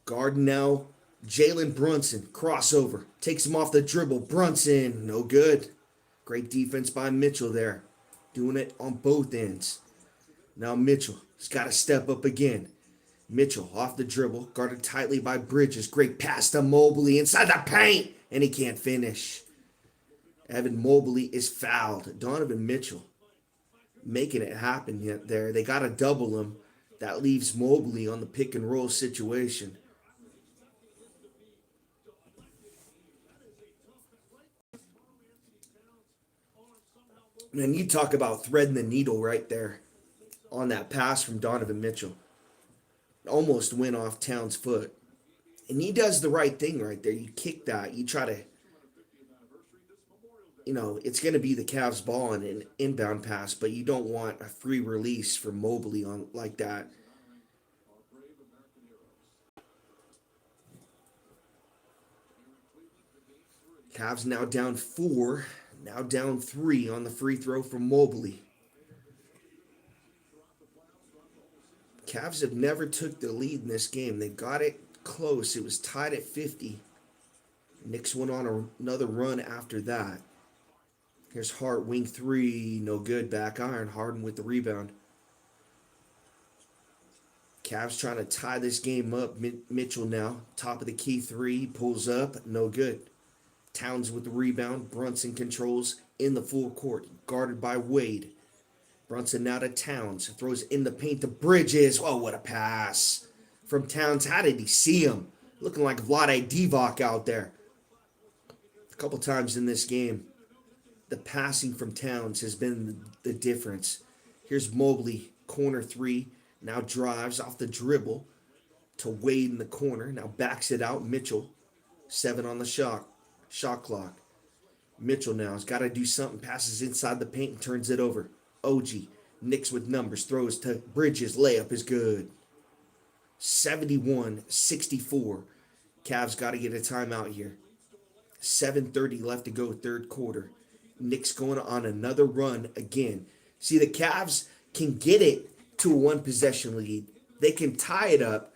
Guard now, Jalen Brunson, crossover. Takes him off the dribble. Brunson, no good. Great defense by Mitchell there. Doing it on both ends. Now Mitchell. He's got to step up again. Mitchell off the dribble, guarded tightly by Bridges. Great pass to Mobley inside the paint, and he can't finish. Evan Mobley is fouled. Donovan Mitchell making it happen there. They got to double him. That leaves Mobley on the pick and roll situation. Man, you talk about threading the needle right there. On that pass from Donovan Mitchell. Almost went off Towns' foot. And he does the right thing right there. You kick that. You try to, it's going to be the Cavs ball on an inbound pass, but you don't want a free release from Mobley on like that. Cavs now down 4, now down 3 on the free throw from Mobley. Cavs have never took the lead in this game. They got it close. It was tied at 50. Knicks went on another run after that. Here's Hart, wing 3. No good. Back iron. Harden with the rebound. Cavs trying to tie this game up. Mitchell now. Top of the key 3. Pulls up. No good. Towns with the rebound. Brunson controls in the full court. Guarded by Wade. Brunson now to Towns. Throws in the paint to Bridges. Oh, what a pass from Towns. How did he see him? Looking like Vlade Divac out there. A couple times in this game, the passing from Towns has been the difference. Here's Mobley, corner 3. Now drives off the dribble to Wade in the corner. Now backs it out. Mitchell, 7 on the shot clock. Mitchell now has got to do something. Passes inside the paint and turns it over. OG, Knicks with numbers, throws to Bridges, layup is good. 71-64. Cavs got to get a timeout here. 7:30 left to go, third quarter. Knicks going on another run again. See, the Cavs can get it to a one-possession lead. They can tie it up,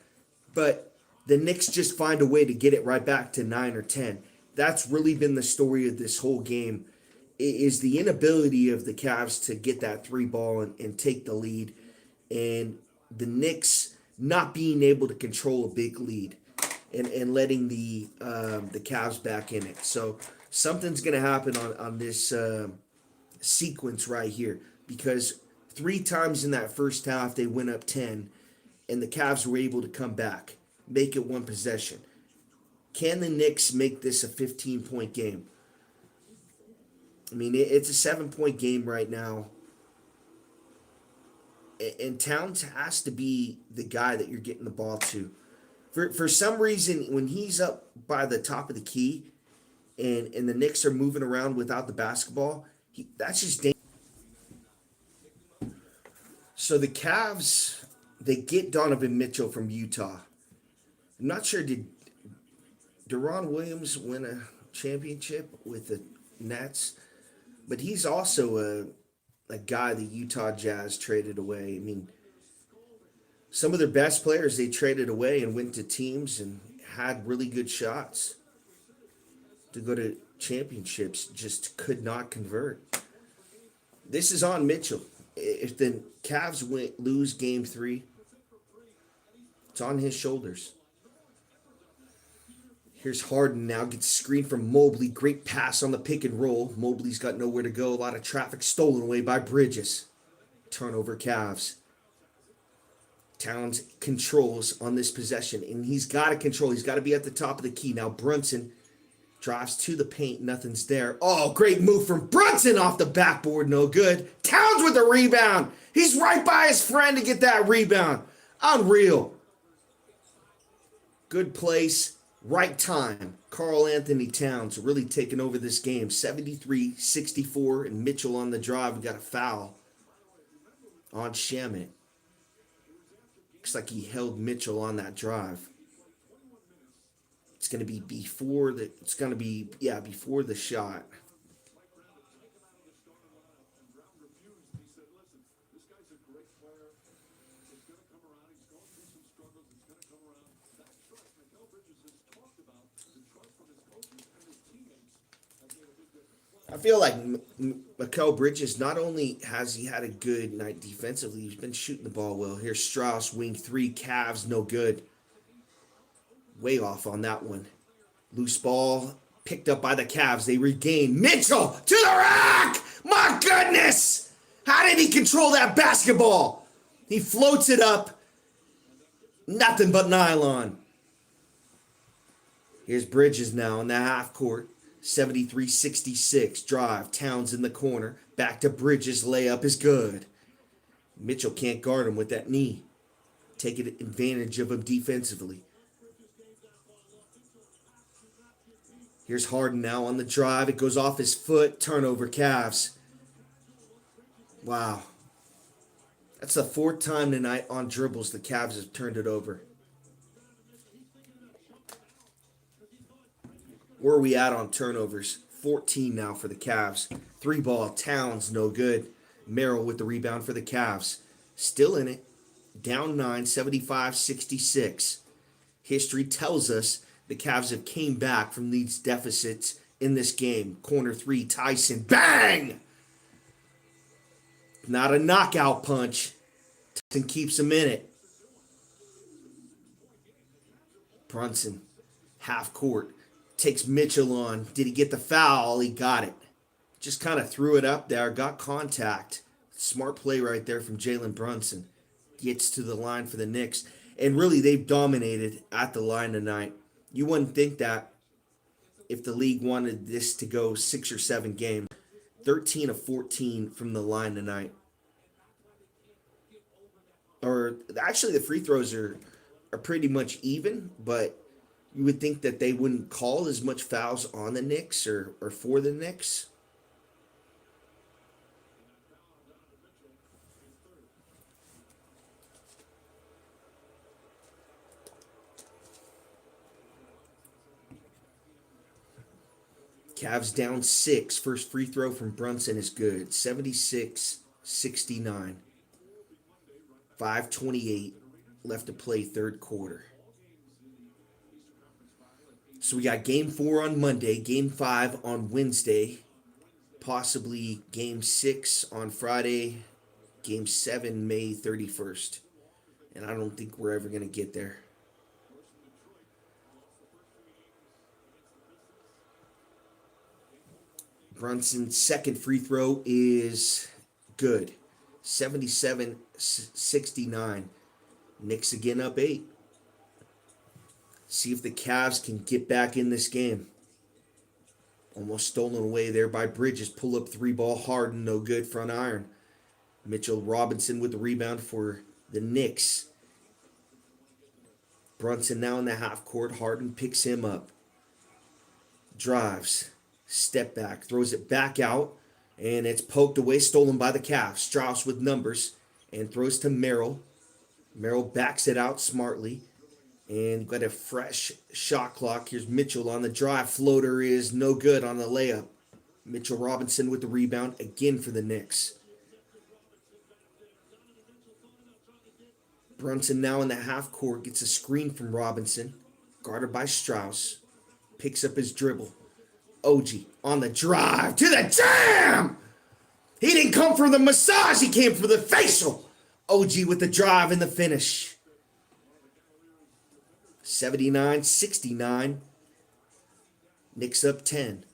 but the Knicks just find a way to get it right back to 9 or 10. That's really been the story of this whole game. Is the inability of the Cavs to get that 3 ball and take the lead, and the Knicks not being able to control a big lead and letting the Cavs back in it. So something's going to happen on this sequence right here, because 3 times in that first half they went up 10, and the Cavs were able to come back, make it one possession. Can the Knicks make this a 15-point game? I mean, it's a 7-point game right now. And Towns has to be the guy that you're getting the ball to. For some reason, when he's up by the top of the key and the Knicks are moving around without the basketball, that's just dangerous. So the Cavs, they get Donovan Mitchell from Utah. I'm not sure, did Deron Williams win a championship with the Nets? But he's also a guy the Utah Jazz traded away. I mean, some of their best players they traded away and went to teams and had really good shots to go to championships, just could not convert. This is on Mitchell. If the Cavs lose game 3, it's on his shoulders. Here's Harden now, gets a screen from Mobley. Great pass on the pick and roll. Mobley's got nowhere to go. A lot of traffic stolen away by Bridges. Turnover Cavs. Towns controls on this possession, and he's got to control. He's got to be at the top of the key. Now Brunson drives to the paint. Nothing's there. Oh, great move from Brunson off the backboard. No good. Towns with the rebound. He's right by his friend to get that rebound. Unreal. Good place. Right time. Karl Anthony Towns really taking over this game. 73-64, and Mitchell on the drive. We got a foul on Shamet. Looks like he held Mitchell on that drive. It's going to be before the shot. I feel like Mikal Bridges, not only has he had a good night defensively, he's been shooting the ball well. Here's Strauss, wing 3, Cavs, no good. Way off on that one. Loose ball picked up by the Cavs. They regain. Mitchell to the rack! My goodness! How did he control that basketball? He floats it up. Nothing but nylon. Here's Bridges now in the half court. 73-66. Drive. Towns in the corner. Back to Bridges. Layup is good. Mitchell can't guard him with that knee. Taking advantage of him defensively. Here's Harden now on the drive. It goes off his foot. Turnover Cavs. Wow. That's the 4th time tonight on dribbles the Cavs have turned it over. Where are we at on turnovers? 14 now for the Cavs. 3-ball. Towns, no good. Merrill with the rebound for the Cavs. Still in it. Down 9, 75-66. History tells us the Cavs have came back from these deficits in this game. Corner 3, Tyson. Bang! Not a knockout punch. Tyson keeps him in it. Brunson, half court. Takes Mitchell on. Did he get the foul? He got it. Just kind of threw it up there. Got contact. Smart play right there from Jalen Brunson. Gets to the line for the Knicks. And really, they've dominated at the line tonight. You wouldn't think that if the league wanted this to go 6 or 7 games. 13 of 14 from the line tonight. Or actually, the free throws are pretty much even, but you would think that they wouldn't call as much fouls on the Knicks or for the Knicks. Cavs down 6. First free throw from Brunson is good. 76-69. 5:28 left to play third quarter. So we got game 4 on Monday, game 5 on Wednesday, possibly game 6 on Friday, game 7 May 31st. And I don't think we're ever going to get there. Brunson's second free throw is good. 77-69. Knicks again up 8. See if the Cavs can get back in this game. Almost stolen away there by Bridges. Pull up 3-ball. Harden, no good. Front iron. Mitchell Robinson with the rebound for the Knicks. Brunson now in the half court. Harden picks him up. Drives. Step back. Throws it back out. And it's poked away. Stolen by the Cavs. Strauss with numbers. and throws to Merrill. Merrill backs it out smartly and got a fresh shot clock. Here's Mitchell on the drive. Floater is no good on the layup. Mitchell Robinson with the rebound again for the Knicks. Brunson now in the half court, gets a screen from Robinson, guarded by Strauss, picks up his dribble. OG on the drive to the jam! He didn't come for the massage, he came for the facial. OG with the drive and the finish. 79-69. Knicks up 10.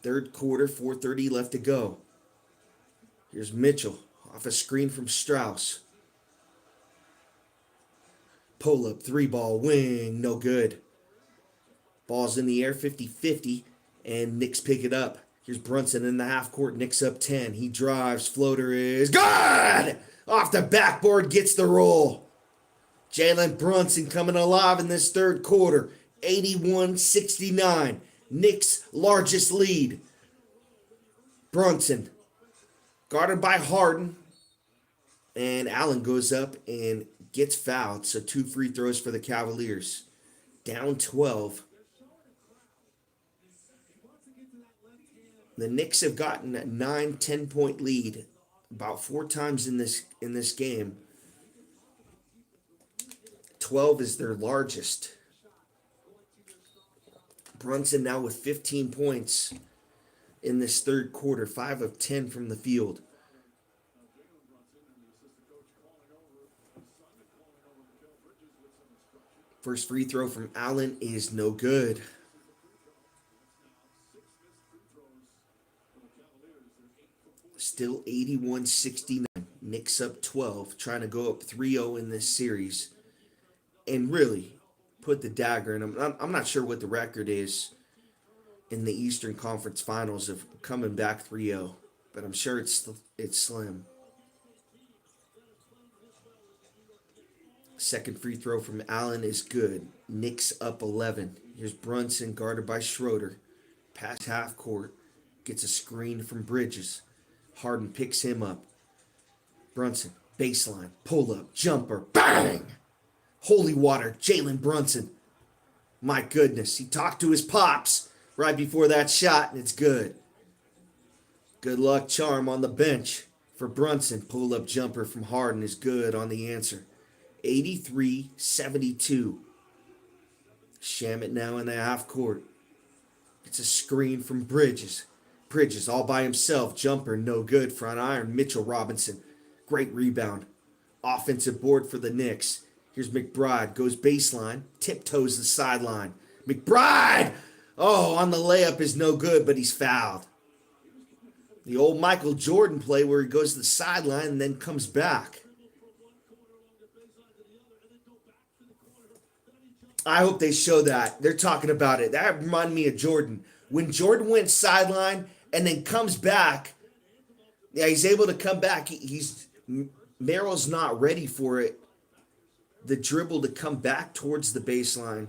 Third quarter, 4:30 left to go. Here's Mitchell off a screen from Strauss. Pull up, 3-ball, wing, no good. Ball's in the air, 50-50, and Knicks pick it up. Here's Brunson in the half court, Knicks up 10. He drives, floater is good! Off the backboard, gets the roll. Jalen Brunson coming alive in this third quarter, 81-69. Knicks' largest lead. Brunson, guarded by Harden, and Allen goes up and gets fouled, so 2 free throws for the Cavaliers. Down 12. The Knicks have gotten a 9-10 point lead about 4 times in this game. 12 is their largest. Brunson now with 15 points in this third quarter, 5 of 10 from the field. First free throw from Allen is no good. Still 81-69. Knicks up 12, trying to go up 3-0 in this series. And really put the dagger in them. I'm not sure what the record is in the Eastern Conference Finals of coming back 3-0, but I'm sure it's slim. Second free throw from Allen is good. Knicks up 11. Here's Brunson guarded by Schroeder. Pass half court. Gets a screen from Bridges. Harden picks him up. Brunson, baseline, pull up, jumper, bang! Holy water, Jalen Brunson. My goodness, he talked to his pops right before that shot, and it's good. Good luck charm on the bench for Brunson. Pull up jumper from Harden is good on the answer. 83-72. Shamet now in the half court. It's a screen from Bridges. Bridges all by himself. Jumper no good. Front iron. Mitchell Robinson. Great rebound. Offensive board for the Knicks. Here's McBride. Goes baseline. Tiptoes the sideline. McBride! Oh, on the layup is no good, but he's fouled. The old Michael Jordan play where he goes to the sideline and then comes back. I hope they show that. They're talking about it. That reminded me of Jordan. When Jordan went sideline and then comes back, yeah, he's able to come back. Merrill's not ready for it. The dribble to come back towards the baseline.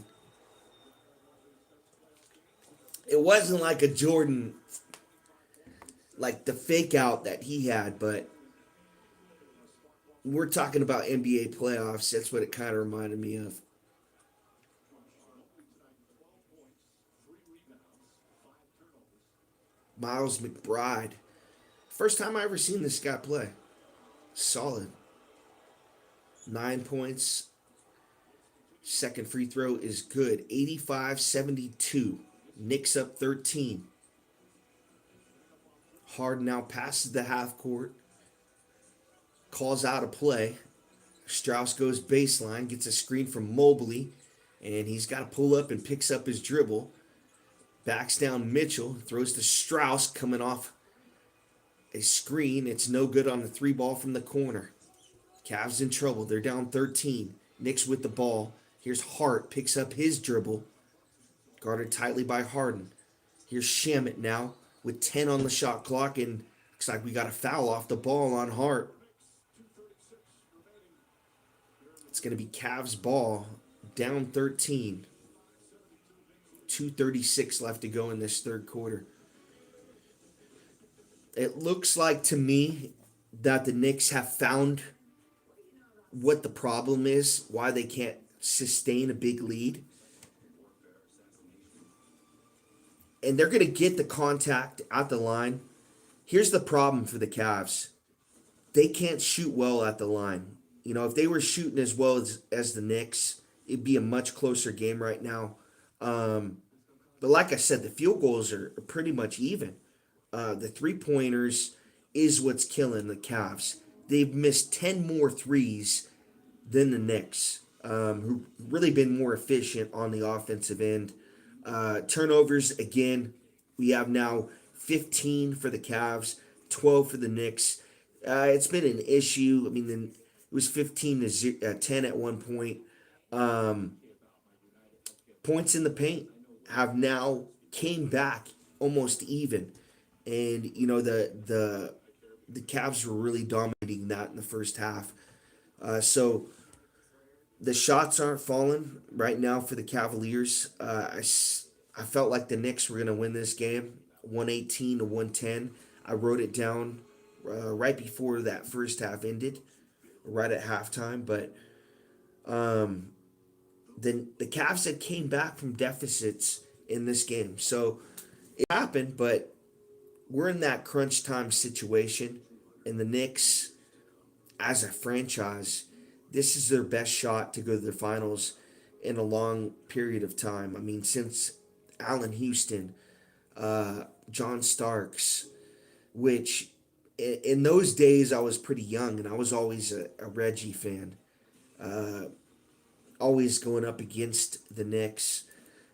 It wasn't like a Jordan, like the fake out that he had, but we're talking about NBA playoffs. That's what it kind of reminded me of. Miles McBride. First time I ever seen this guy play. Solid. 9 points. Second free throw is good. 85-72. Knicks up 13. Harden now passes the half court. Calls out a play. Strauss goes baseline. Gets a screen from Mobley. And he's got to pull up and picks up his dribble. Backs down Mitchell, throws to Strauss coming off a screen. It's no good on the 3-ball from the corner. Cavs in trouble. They're down 13. Knicks with the ball. Here's Hart, picks up his dribble. Guarded tightly by Harden. Here's Shamet now with 10 on the shot clock, and looks like we got a foul off the ball on Hart. It's going to be Cavs ball, down 13. 2:36 left to go in this third quarter. It looks like to me that the Knicks have found what the problem is, why they can't sustain a big lead. And they're going to get the contact at the line. Here's the problem for the Cavs. They can't shoot well at the line. You know, if they were shooting as well as the Knicks, it'd be a much closer game right now. But like I said, the field goals are pretty much even. The three pointers is what's killing the Cavs. They've missed 10 more threes than the Knicks, who've really been more efficient on the offensive end. Turnovers, again, we have now 15 for the Cavs, 12 for the Knicks. It's been an issue. I mean, it was 15 to 10 at one point. Um, Points in the paint have now came back almost even, and you know the Cavs were really dominating that in the first half. So the shots aren't falling right now for the Cavaliers. I felt like the Knicks were going to win this game, 118 to 110. I wrote it down right before that first half ended, right at halftime. But then the Cavs had came back from deficits in this game. So it happened, but we're in that crunch time situation. And the Knicks, as a franchise, this is their best shot to go to the finals in a long period of time. I mean, since Allen Houston, John Starks, which in those days I was pretty young and I was always a Reggie fan. Always going up against the Knicks.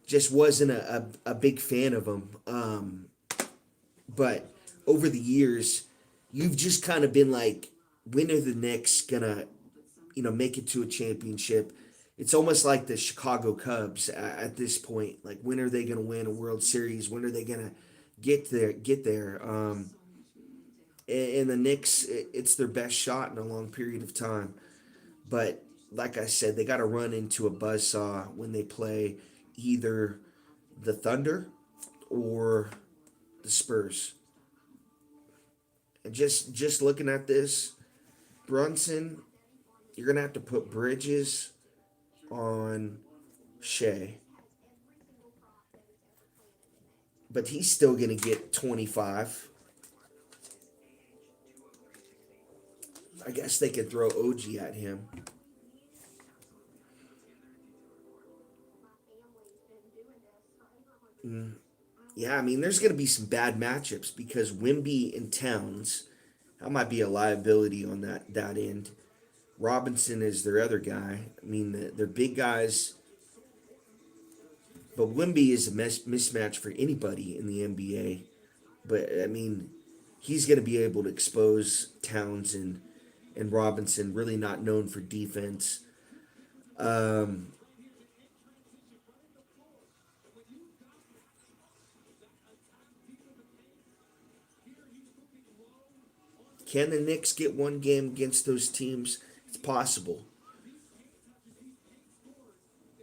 Just wasn't a big fan of them. But over the years, you've just kind of been like, when are the Knicks gonna, make it to a championship? It's almost like the Chicago Cubs at this point. Like, when are they gonna win a World Series? When are they gonna get there? And the Knicks, it's their best shot in a long period of time. But like I said, they got to run into a buzzsaw when they play either the Thunder or the Spurs. And just looking at this, Brunson, you're gonna have to put Bridges on Shea, but he's still gonna get 25. I guess they could throw OG at him. Yeah, I mean, there's going to be some bad matchups because Wimby and Towns, that might be a liability on that end. Robinson is their other guy. I mean, they're big guys, but Wimby is a mismatch for anybody in the NBA. But, I mean, he's going to be able to expose Towns and Robinson, really not known for defense. Um, can the Knicks get one game against those teams? It's possible.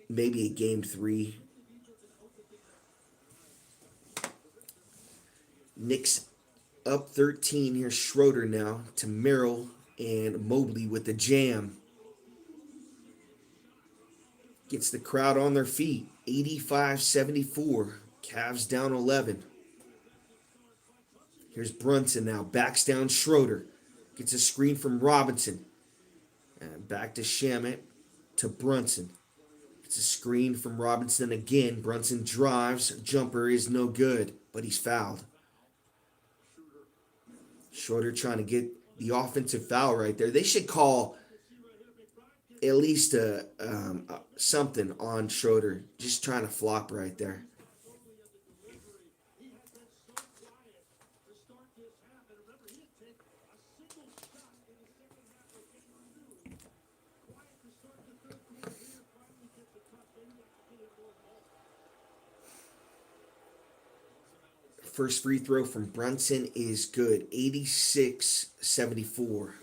Maybe a game three. Knicks up 13. Here's Schroeder now to Merrill and Mobley with the jam. Gets the crowd on their feet. 85-74. Cavs down 11. Here's Brunson now. Backs down Schroeder. Gets a screen from Robinson. And back to Shamet to Brunson. It's a screen from Robinson again. Brunson drives. Jumper is no good, but he's fouled. Schroeder trying to get the offensive foul right there. They should call at least something on Schroeder. Just trying to flop right there. First free throw from Brunson is good. 86-74.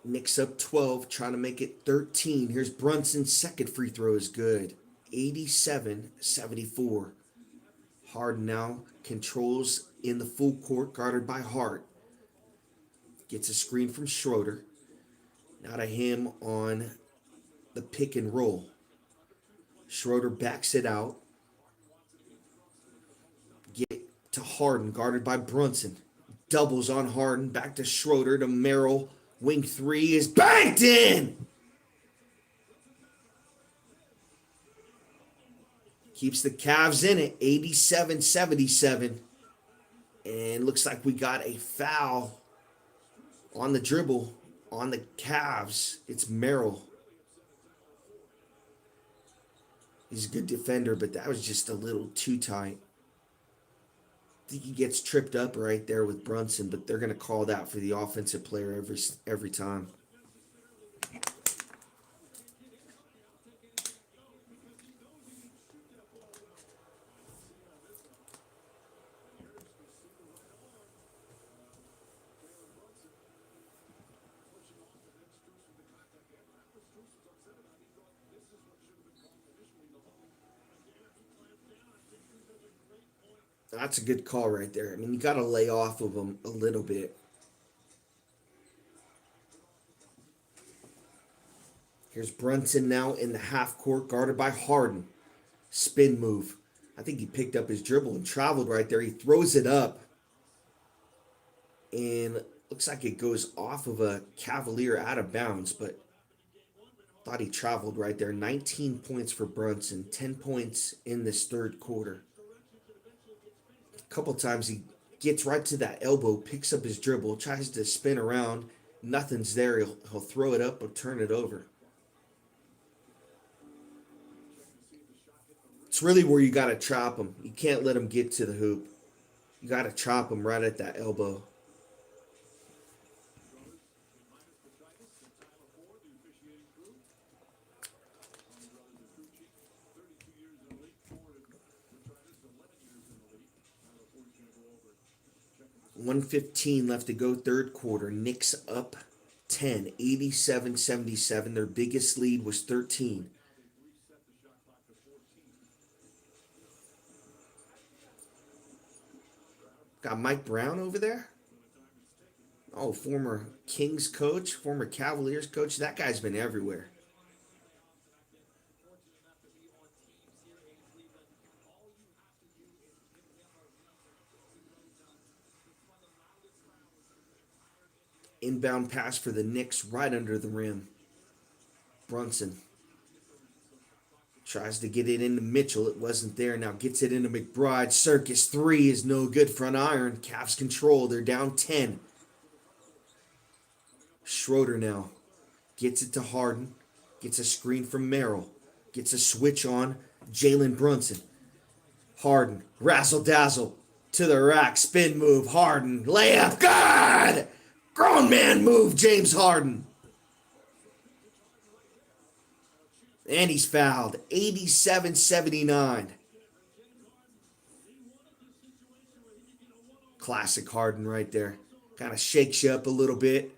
Knicks up 12, trying to make it 13. Here's Brunson's second free throw is good. 87-74. Harden now controls in the full court, guarded by Hart. Gets a screen from Schroeder. Now to him on the pick and roll. Schroeder backs it out. Get to Harden, guarded by Brunson. Doubles on Harden, back to Schroeder to Merrill. Wing three is banked in! Keeps the Cavs in it, 87-77. And looks like we got a foul on the dribble on the Cavs. It's Merrill. He's a good defender, but that was just a little too tight. I think he gets tripped up right there with Brunson, but they're going to call that for the offensive player every time. That's a good call right there. I mean, you got to lay off of him a little bit. Here's Brunson now in the half court, guarded by Harden. Spin move. I think he picked up his dribble and traveled right there. He throws it up. And looks like it goes off of a Cavalier out of bounds, but thought he traveled right there. 19 points for Brunson, 10 points in this third quarter. A couple times he gets right to that elbow, picks up his dribble, tries to spin around. Nothing's there. He'll throw it up or turn it over. It's really where you got to trap him. You can't let him get to the hoop. You got to trap him right at that elbow. $1:15 left to go, third quarter. Knicks up 10, 87-77. Their biggest lead was 13. Got Mike Brown over there. Oh, former Kings coach, former Cavaliers coach. That guy's been everywhere. Inbound pass for the Knicks right under the rim. Brunson tries to get it into Mitchell. It wasn't there. Now gets it into McBride. Circus three is no good. Front iron. Cavs control. They're down 10. Schroeder now gets it to Harden. Gets a screen from Merrill. Gets a switch on Jalen Brunson. Harden. Razzle dazzle. To the rack. Spin move. Harden. Layup. Good! Grown man move, James Harden. And he's fouled. 87-79. Classic Harden right there. Kind of shakes you up a little bit.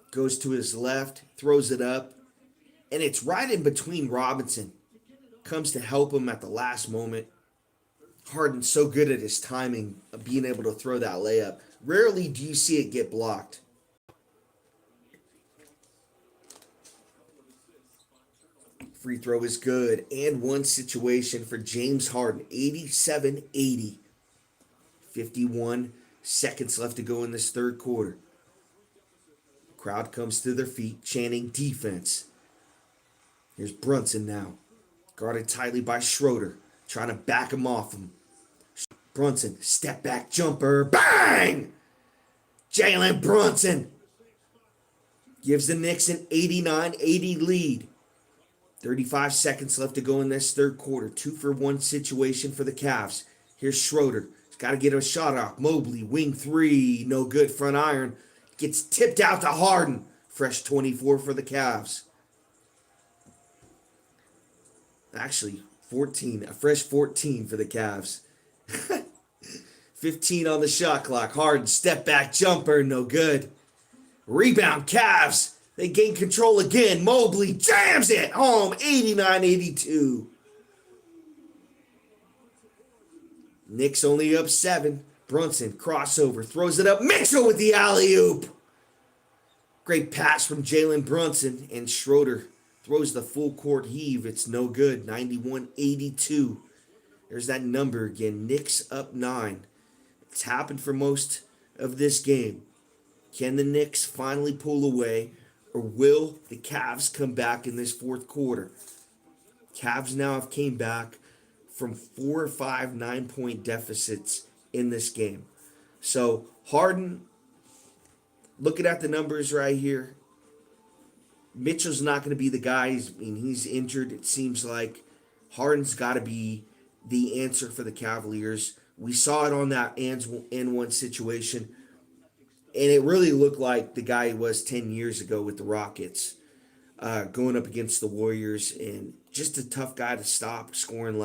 Goes to his left. Throws it up. And it's right in between Robinson. Comes to help him at the last moment. Harden's so good at his timing of being able to throw that layup. Rarely do you see it get blocked. Free throw is good. And one situation for James Harden. 87-80. 51 seconds left to go in this third quarter. Crowd comes to their feet, chanting defense. Here's Brunson now. Guarded tightly by Schroeder. Trying to back him off him. Brunson, step back jumper. Bang! Jalen Brunson gives the Knicks an 89-80 lead. 35 seconds left to go in this third quarter. 2-for-1 situation for the Cavs. Here's Schroeder. He's got to get a shot off. Mobley, wing three. No good. Front iron. Gets tipped out to Harden. Fresh 24 for the Cavs. Actually, 14. A fresh 14 for the Cavs. 15 on the shot clock. Harden, step back jumper. No good. Rebound, Cavs. They gain control again. Mobley jams it home, 89-82. Knicks only up 7. Brunson, crossover, throws it up. Mitchell with the alley-oop. Great pass from Jalen Brunson, and Schroeder throws the full court heave. It's no good, 91-82. There's that number again. Knicks up 9. It's happened for most of this game. Can the Knicks finally pull away, or will the Cavs come back in this fourth quarter? Cavs now have came back from 4 or 5 9-point deficits in this game. So Harden, looking at the numbers right here, Mitchell's not going to be the guy. He's injured, it seems like. Harden's got to be the answer for the Cavaliers. We saw it on that N1 situation, and it really looked like the guy he was 10 years ago with the Rockets, going up against the Warriors, and just a tough guy to stop, scoring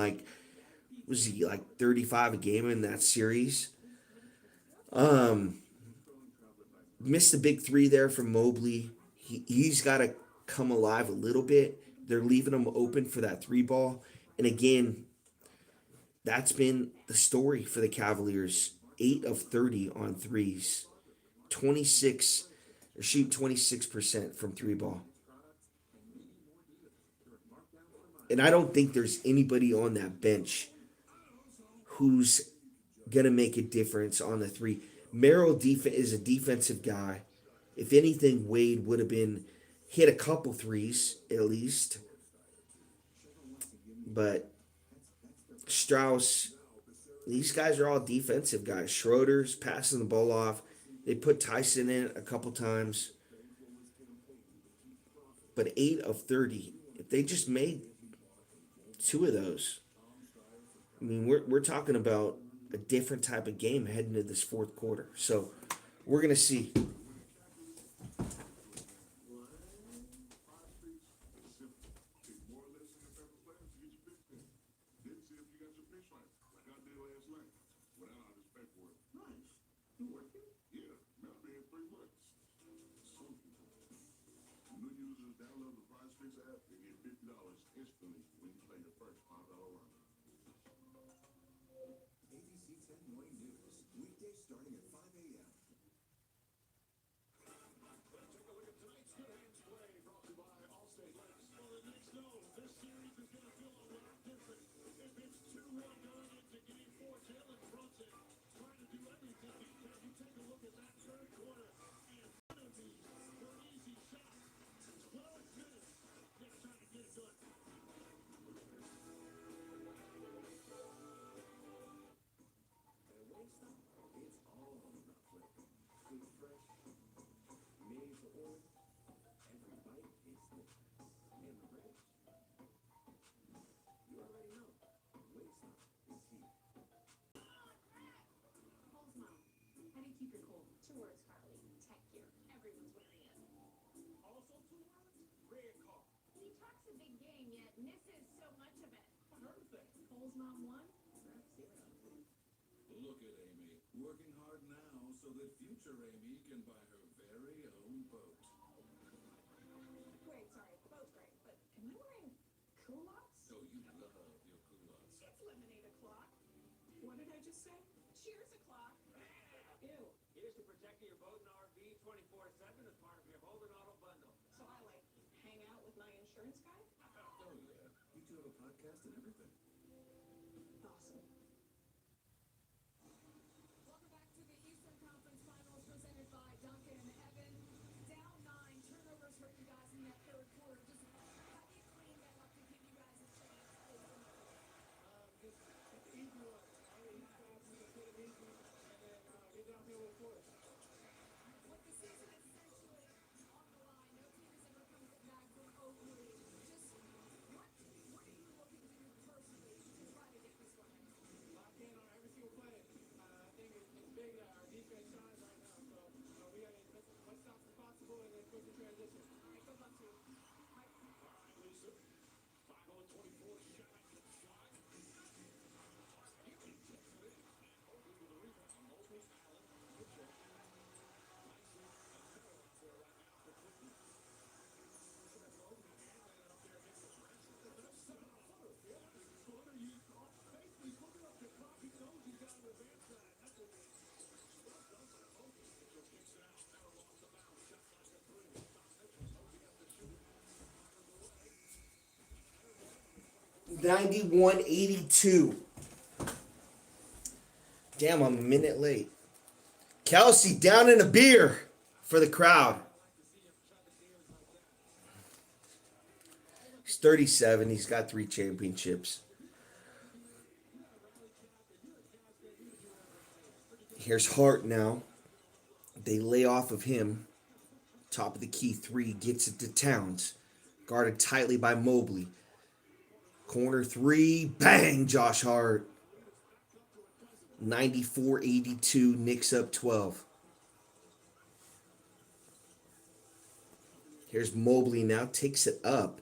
was he like 35 a game in that series? Missed the big 3 there from Mobley. He's got to come alive a little bit. They're leaving him open for that 3 ball. And again, that's been the story for the Cavaliers. 8 of 30 on threes. 26, or shoot 26% from 3 ball. And I don't think there's anybody on that bench who's going to make a difference on the 3. Merrill is a defensive guy. If anything, Wade would have hit a couple threes at least. But Strauss, these guys are all defensive guys. Schroeder's passing the ball off. They put Tyson in a couple times. But 8 of 30, if they just made 2 of those, we're talking about a different type of game heading into this fourth quarter. So we're going to see. Look at Amy, working hard now so that future Amy can buy her very own boat. Wait, sorry, boat's great, but am I wearing culottes? Oh, you love your culottes. It's lemonade o'clock. What did I just say? Cheers o'clock. Ew. Here's to protecting your boat and RV 24/7 as part of your Holden Auto Bundle. So I hang out with my insurance guy? Oh, yeah. You two have a podcast and everything. Awesome. Welcome back to the Eastern Conference Finals presented by Duncan and Evan. Down 9, turnovers hurt you guys in that third quarter. Just how do you clean that up to give you guys a chance? It's easy one. All these guys need to put it easy and then get down here with force. With the season essentially on the line, no team has ever come back from Oakley. Just what are you looking to do personally to try to get this one? Lock in on every single play. I think it's big that our defense shines right now. So we got to as much stops as possible and then quick the transition. All right, good luck to you. Mike. All right, Lisa. 5 on 24 shot. 91-82. Damn, I'm a minute late. Kelsey down in a beer for the crowd. He's 37. He's got 3 championships. Here's Hart now. They lay off of him. Top of the key 3. Gets it to Towns. Guarded tightly by Mobley. Corner 3. Bang! Josh Hart. 94-82. Knicks up 12. Here's Mobley now. Takes it up.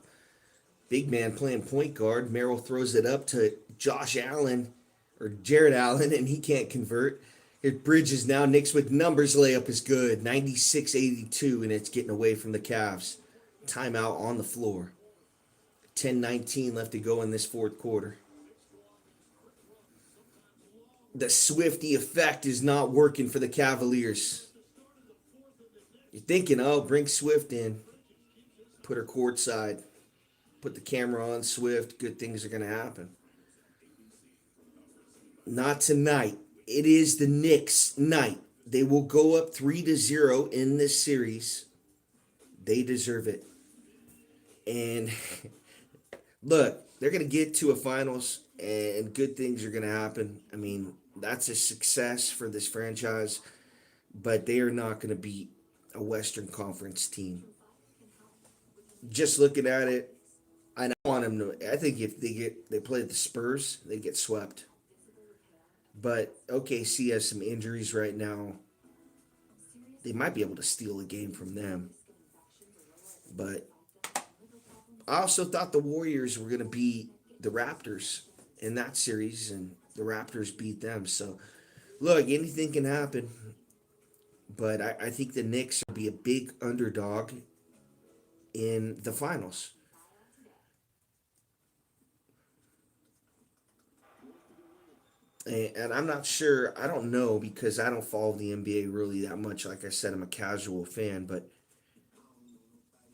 Big man playing point guard. Merrill throws it up to Josh Allen. Or Jared Allen. And he can't convert. Here's Bridges now. Knicks with numbers. Layup is good. 96-82. And it's getting away from the Cavs. Timeout on the floor. 10:19 left to go in this fourth quarter. The Swifty effect is not working for the Cavaliers. You're thinking, oh, bring Swift in. Put her courtside. Put the camera on Swift. Good things are going to happen. Not tonight. It is the Knicks' night. They will go up 3-0 in this series. They deserve it. And look, they're going to get to a finals and good things are going to happen. I mean, that's a success for this franchise, but they are not going to beat a Western Conference team. Just looking at it, I don't want them to. I think if they play the Spurs, they get swept. But OKC has some injuries right now. They might be able to steal a game from them. But I also thought the Warriors were going to beat the Raptors in that series, and the Raptors beat them. So, look, anything can happen. But I think the Knicks will be a big underdog in the finals. And I'm not sure. I don't know because I don't follow the NBA really that much. Like I said, I'm a casual fan. But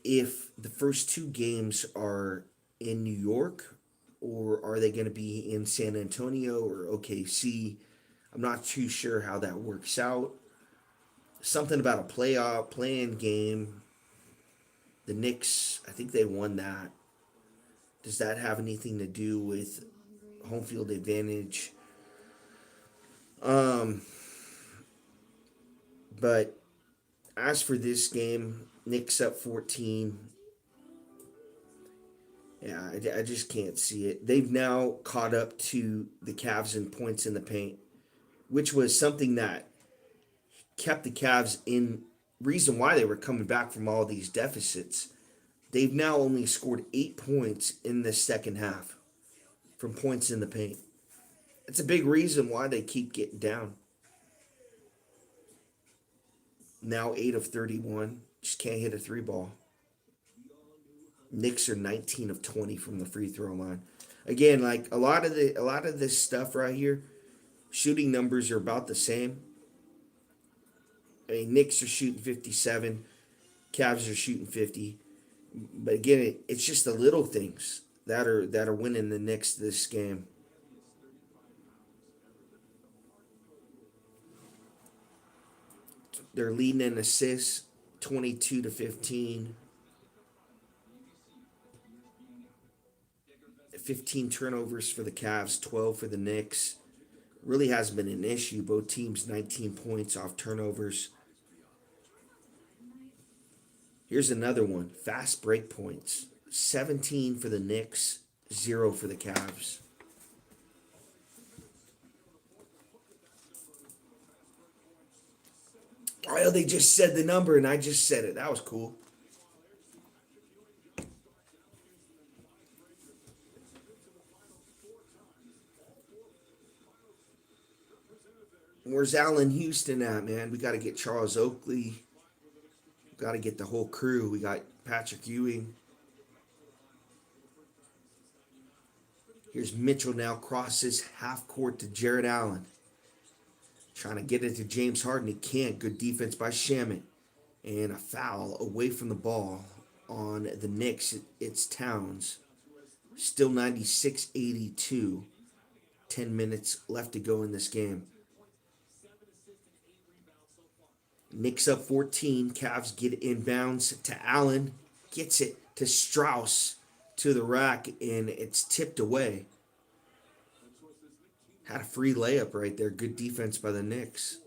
if the first 2 games are in New York, or are they going to be in San Antonio or OKC? I'm not too sure how that works out. Something about a play-in game. The Knicks, I think they won that. Does that have anything to do with home field advantage? But as for this game, Knicks up 14. Yeah, I just can't see it. They've now caught up to the Cavs in points in the paint, which was something that kept the Cavs in. Reason why they were coming back from all these deficits. They've now only scored 8 points in the second half from points in the paint. It's a big reason why they keep getting down. Now 8 of 31. Just can't hit a 3-ball. Knicks are 19 of 20 from the free throw line. Again, like a lot of this stuff right here, shooting numbers are about the same. I mean, Knicks are shooting 57, Cavs are shooting 50. But again, it's just the little things that are winning the Knicks this game. They're leading in assists, 22-15. 15 turnovers for the Cavs, 12 for the Knicks. Really hasn't been an issue. Both teams 19 points off turnovers. Here's another one. Fast break points. 17 for the Knicks, 0 for the Cavs. Oh, they just said the number and I just said it. That was cool. Where's Allen Houston at, man? We got to get Charles Oakley. We got to get the whole crew. We got Patrick Ewing. Here's Mitchell now. Crosses half court to Jared Allen. Trying to get it to James Harden. He can't. Good defense by Shamet. And a foul away from the ball on the Knicks. It's Towns. Still 96-82. 10 minutes left to go in this game. Knicks up 14. Cavs get inbounds to Allen. Gets it to Strauss to the rack, and it's tipped away. Had a free layup right there. Good defense by the Knicks.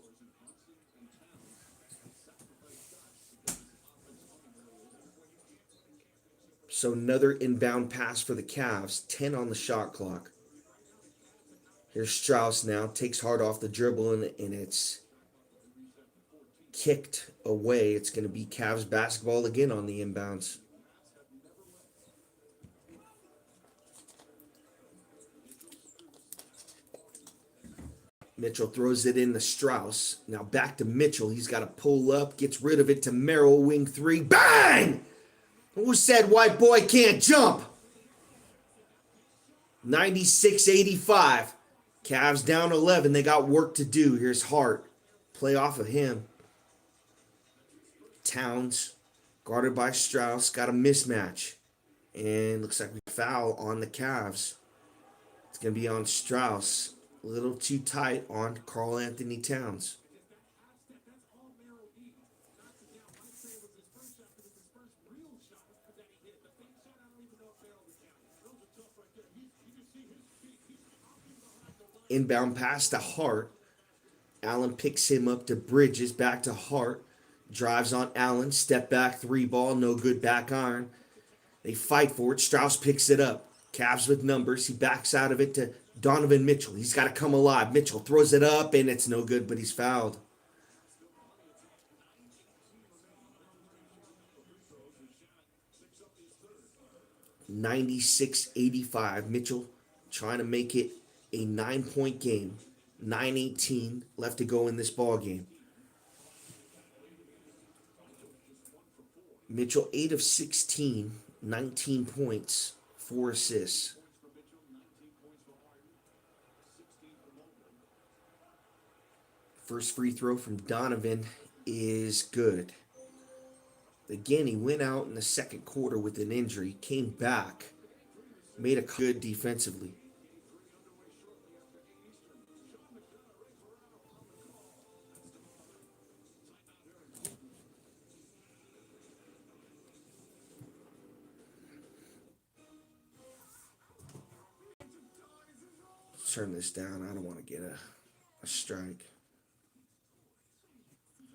So another inbound pass for the Cavs. 10 on the shot clock. Here's Strauss now. Takes hard off the dribble, and it's kicked away. It's going to be Cavs basketball again on the inbounds. Mitchell throws it in to Strauss. Now back to Mitchell. He's got to pull up. Gets rid of it to Merrill. Wing three. Bang! Who said white boy can't jump? 96-85. Cavs down 11. They got work to do. Here's Hart. Play off of him. Towns, guarded by Strauss, got a mismatch. And looks like we foul on the Cavs. It's going to be on Strauss. A little too tight on Karl Anthony Towns. Inbound pass to Hart. Allen picks him up to Bridges. Back to Hart. Drives on Allen. Step back. Three ball. No good. Back iron. They fight for it. Strauss picks it up. Cavs with numbers. He backs out of it to Donovan Mitchell. He's got to come alive. Mitchell throws it up, and it's no good, but he's fouled. $96-85. Mitchell trying to make it a 9-point game. 9:18 left to go in this ball game. Mitchell 8 of 16, 19 points, 4 assists. First free throw from Donovan is good. Again, he went out in the second quarter with an injury, came back, made a good defensively. Turn this down. I don't want to get a strike.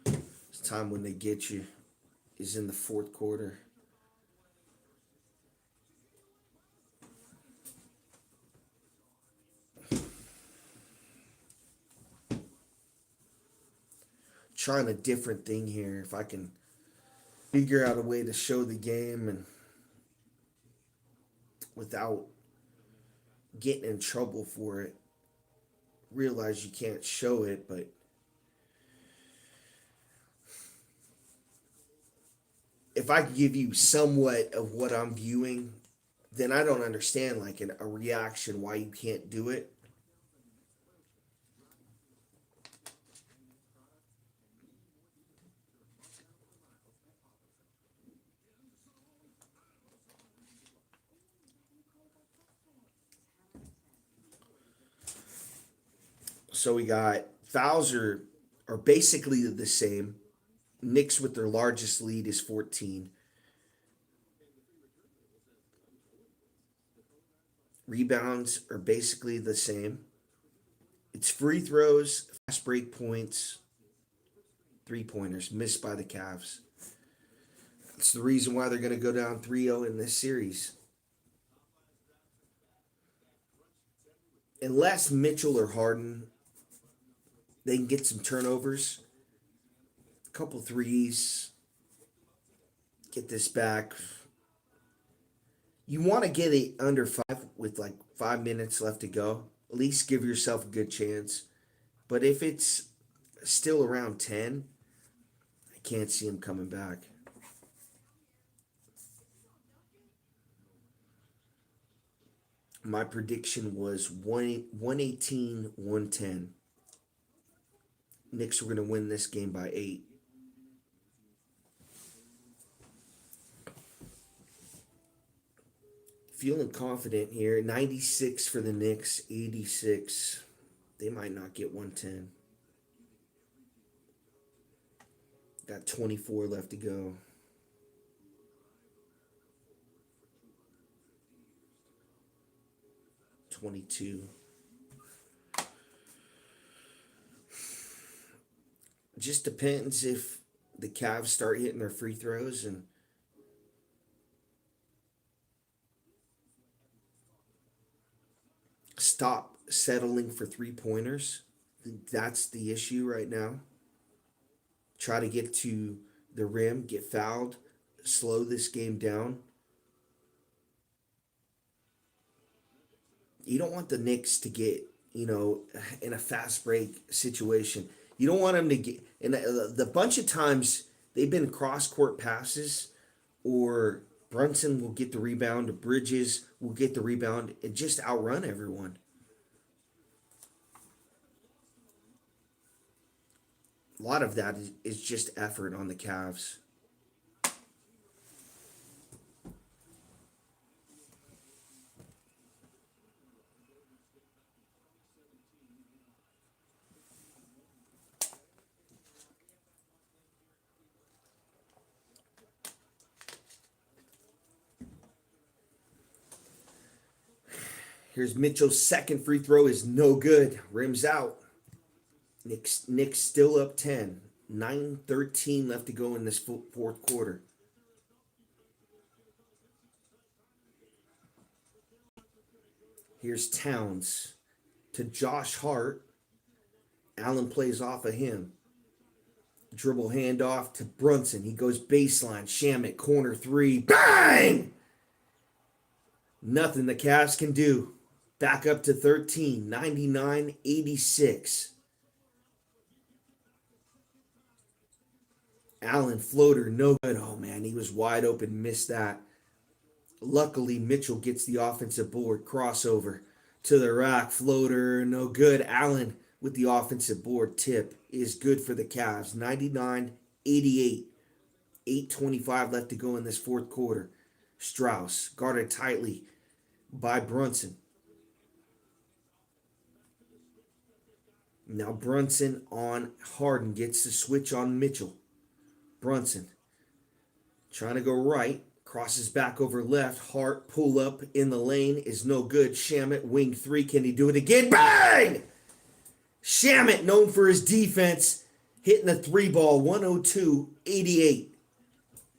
It's time when they get you is in the fourth quarter. Trying a different thing here. If I can figure out a way to show the game and without getting in trouble for it. Realize you can't show it, but if I give you somewhat of what I'm viewing, then I don't understand like a reaction why you can't do it. So we got fouls are basically the same. Knicks with their largest lead is 14. Rebounds are basically the same. It's free throws, fast break points, three-pointers missed by the Cavs. That's the reason why they're going to go down 3-0 in this series. Unless Mitchell or Harden, they can get some turnovers, a couple threes, get this back. You want to get it under 5 with like 5 minutes left to go. At least give yourself a good chance. But if it's still around 10, I can't see him coming back. My prediction was 118-110. Knicks were going to win this game by 8. Feeling confident here. 96 for the Knicks, 86. They might not get 110. Got 24 left to go. $22. Just depends if the Cavs start hitting their free throws and stop settling for three-pointers. That's the issue right now. Try to get to the rim, get fouled, slow this game down. You don't want the Knicks to get, in a fast break situation. You don't want them to get, and the bunch of times they've been cross-court passes, or Brunson will get the rebound, or Bridges will get the rebound, and just outrun everyone. A lot of that is just effort on the Cavs. Here's Mitchell's second free throw is no good. Rims out. Knicks still up 10. 9:13 left to go in this fourth quarter. Here's Towns to Josh Hart. Allen plays off of him. Dribble handoff to Brunson. He goes baseline. Shamet, corner three. Bang! Nothing the Cavs can do. Back up to 13. 99-86. Allen floater, no good. Oh, man, he was wide open. Missed that. Luckily, Mitchell gets the offensive board. Crossover to the rack. Floater, no good. Allen with the offensive board. Tip is good for the Cavs. 99-88. 8:25 left to go in this fourth quarter. Strauss guarded tightly by Brunson. Now Brunson on Harden, gets the switch on Mitchell. Brunson trying to go right, crosses back over left. Hart pull up in the lane is no good. Shamet wing three, can he do it again? Bang! Shamet, known for his defense, hitting the three ball. 102-88.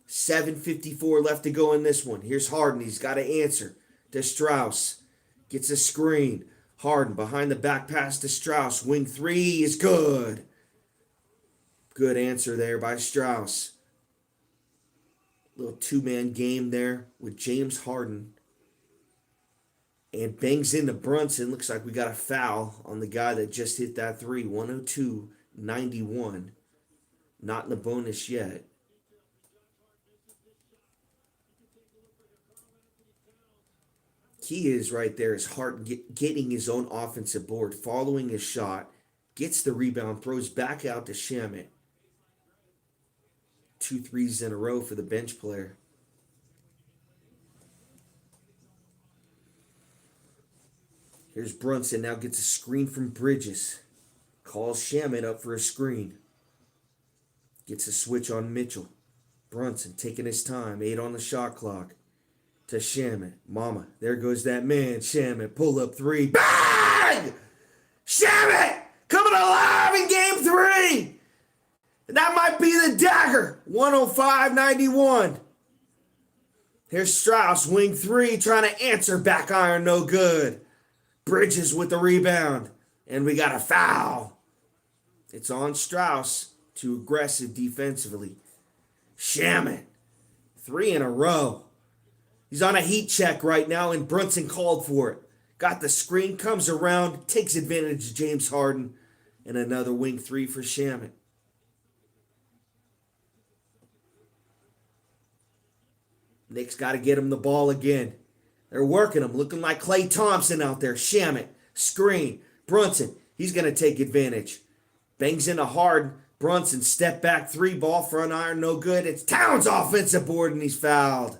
7:54 left to go in this one. Here's Harden, he's got to answer to Strauss. Gets a screen. Harden behind the back pass to Strauss. Wing three is good. Good answer there by Strauss. Little two-man game there with James Harden. And bangs into Brunson. Looks like we got a foul on the guy that just hit that three. 102-91. Not in the bonus yet. Key is right there is Hart getting his own offensive board, following his shot, gets the rebound, throws back out to Shamet. 2 threes in a row for the bench player. Here's Brunson, now gets a screen from Bridges. Calls Shamet up for a screen. Gets a switch on Mitchell. Brunson taking his time, 8 on the shot clock. To Shamet. Mama, there goes that man. Shamet, pull up three. Bang! Shamet coming alive in game 3. That might be the dagger. 105-91. Here's Strauss, wing three, trying to answer. Back iron, no good. Bridges with the rebound. And we got a foul. It's on Strauss. Too aggressive defensively. Shamet, 3 in a row. He's on a heat check right now, and Brunson called for it. Got the screen, comes around, takes advantage of James Harden, and another wing three for Shamet. Knicks got to get him the ball again. They're working him, looking like Klay Thompson out there. Shamet, screen. Brunson, he's going to take advantage. Bangs into Harden. Brunson, step back, 3 ball, front iron, no good. It's Towns' offensive board, and he's fouled.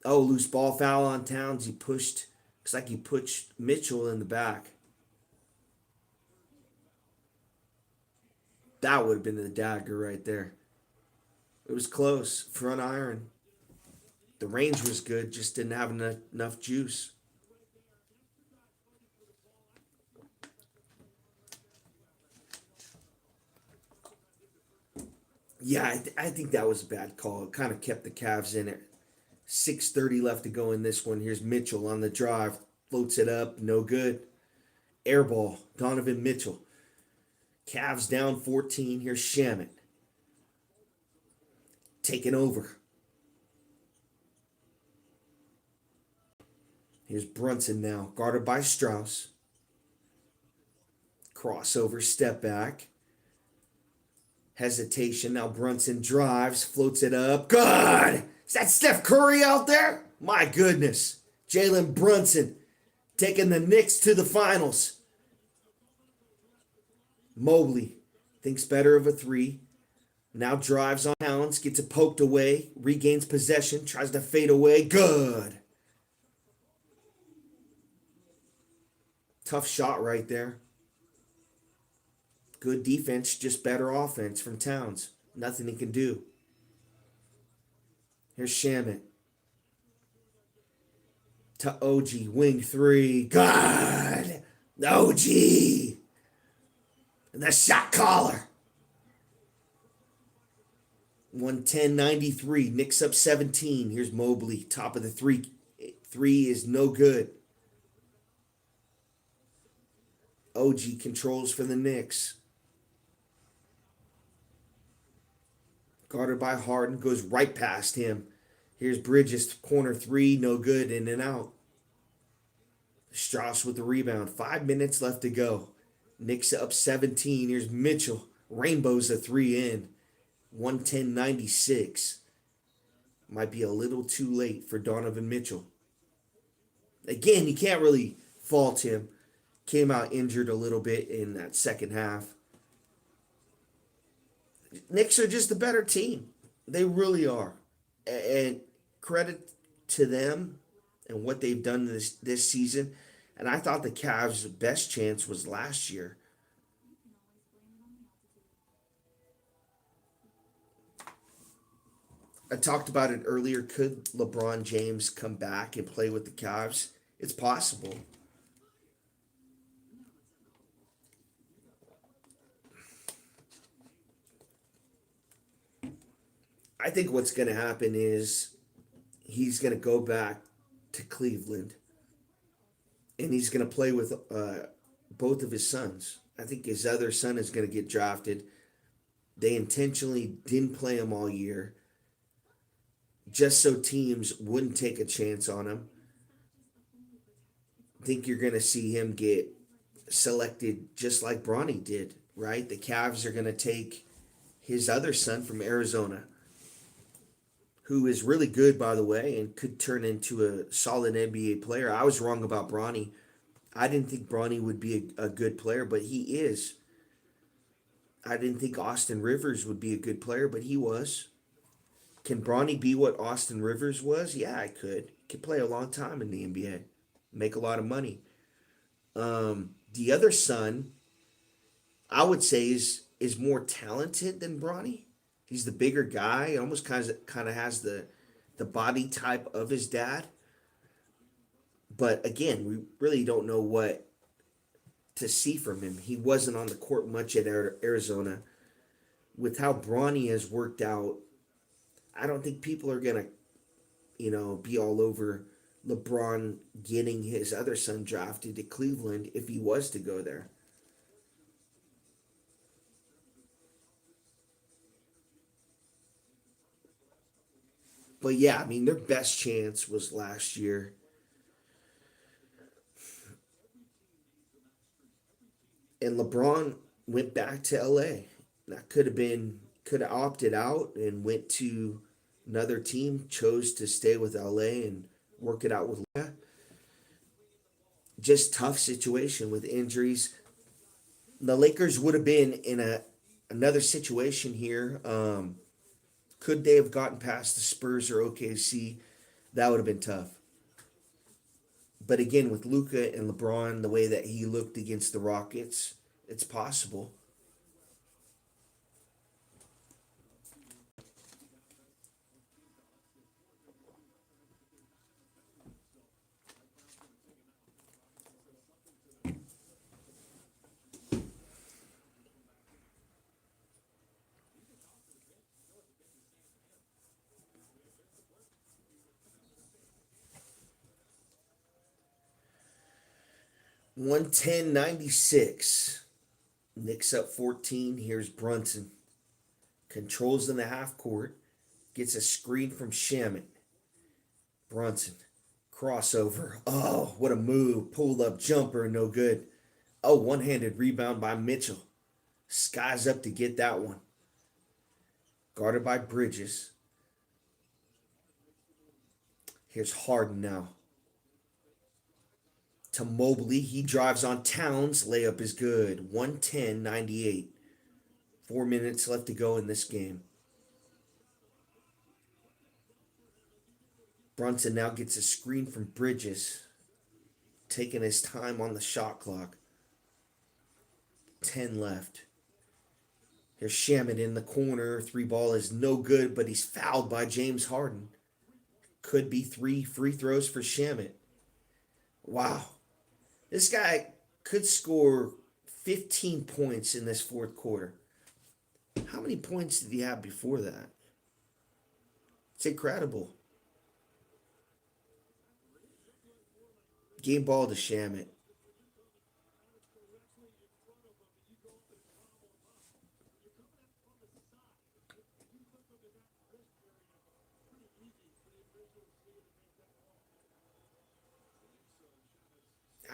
Oh, loose ball foul on Towns. Looks like he pushed Mitchell in the back. That would have been the dagger right there. It was close. Front iron. The range was good, just didn't have enough juice. Yeah, I think that was a bad call. It kind of kept the Cavs in it. 6:30 left to go in this one. Here's Mitchell on the drive. Floats it up. No good. Air ball. Donovan Mitchell. Cavs down 14. Here's Shamit. Taking over. Here's Brunson now. Guarded by Strauss. Crossover. Step back. Hesitation. Now Brunson drives. Floats it up. Good! Is that Steph Curry out there? My goodness. Jalen Brunson taking the Knicks to the finals. Mobley thinks better of a three. Now drives on Towns, gets it poked away, regains possession, tries to fade away. Good. Tough shot right there. Good defense, just better offense from Towns. Nothing he can do. Here's Shamit. To OG, wing three. God! OG! The shot caller. 110-93. Knicks up 17. Here's Mobley. Top of the three. Three is no good. OG controls for the Knicks. Guarded by Harden. Goes right past him. Here's Bridges. Corner three. No good. In and out. Strauss with the rebound. 5 minutes left to go. Knicks up 17. Here's Mitchell. Rainbows a three in. 110-96. Might be a little too late for Donovan Mitchell. Again, you can't really fault him. Came out injured a little bit in that second half. Knicks are just a better team. They really are. And credit to them and what they've done this season. And I thought the Cavs' best chance was last year. I talked about it earlier. Could LeBron James come back and play with the Cavs? It's possible. I think what's going to happen is he's going to go back to Cleveland. And he's going to play with both of his sons. I think his other son is going to get drafted. They intentionally didn't play him all year, just so teams wouldn't take a chance on him. I think you're going to see him get selected just like Bronny did, right? The Cavs are going to take his other son from Arizona, who is really good, by the way, and could turn into a solid NBA player. I was wrong about Bronny. I didn't think Bronny would be a good player, but he is. I didn't think Austin Rivers would be a good player, but he was. Can Bronny be what Austin Rivers was? Yeah, I could. Could play a long time in the NBA. Make a lot of money. The other son, I would say, is more talented than Bronny. He's the bigger guy. Almost kind of has the body type of his dad. But again, we really don't know what to see from him. He wasn't on the court much at Arizona. With how Bronny has worked out, I don't think people are going to, be all over LeBron getting his other son drafted to Cleveland if he was to go there. But yeah, I mean, their best chance was last year. And LeBron went back to LA. That could have opted out and went to another team, chose to stay with LA and work it out with LA. Just tough situation with injuries. The Lakers would have been in another situation here. Could they have gotten past the Spurs or OKC? That would have been tough. But again, with Luka and LeBron, the way that he looked against the Rockets, it's possible. One ten 96. Knicks up 14. Here's Brunson. Controls in the half court. Gets a screen from Shamet. Brunson. Crossover. Oh, what a move. Pulled up jumper. No good. Oh, one-handed rebound by Mitchell. Skies up to get that one. Guarded by Bridges. Here's Harden now. To Mobley. He drives on Towns. Layup is good. 110-98. 4 minutes left to go in this game. Brunson now gets a screen from Bridges. Taking his time on the shot clock. 10 left. Here's Shamet in the corner. 3-ball is no good, but he's fouled by James Harden. Could be 3 free throws for Shamet. Wow. This guy could score 15 points in this fourth quarter. How many points did he have before that? It's incredible. Game ball to Shamet.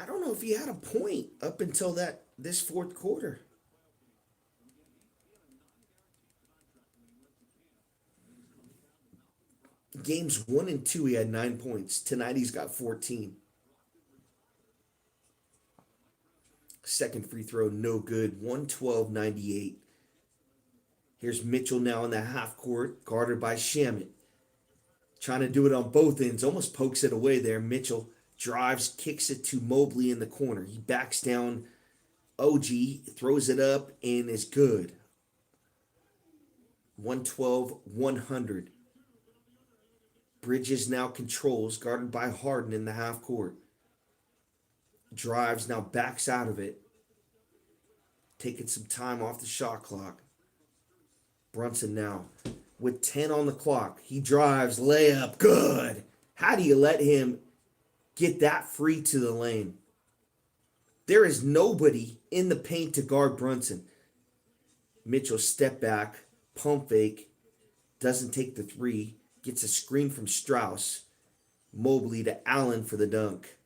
I don't know if he had a point up until this fourth quarter. Games 1 and 2, he had 9 points. Tonight he's got 14. Second free throw, no good. 112-98. Here's Mitchell now in the half court, guarded by Shamet. Trying to do it on both ends, almost pokes it away there. Mitchell drives, kicks it to Mobley in the corner. He backs down OG, throws it up, and is good. 112-100. Bridges now controls, guarded by Harden in the half court. Drives, now backs out of it. Taking some time off the shot clock. Brunson now with 10 on the clock. He drives, layup, good. How do you let him get that free to the lane? There is nobody in the paint to guard Brunson. Mitchell step back, pump fake, doesn't take the three, gets a screen from Strauss. Mobley to Allen for the dunk.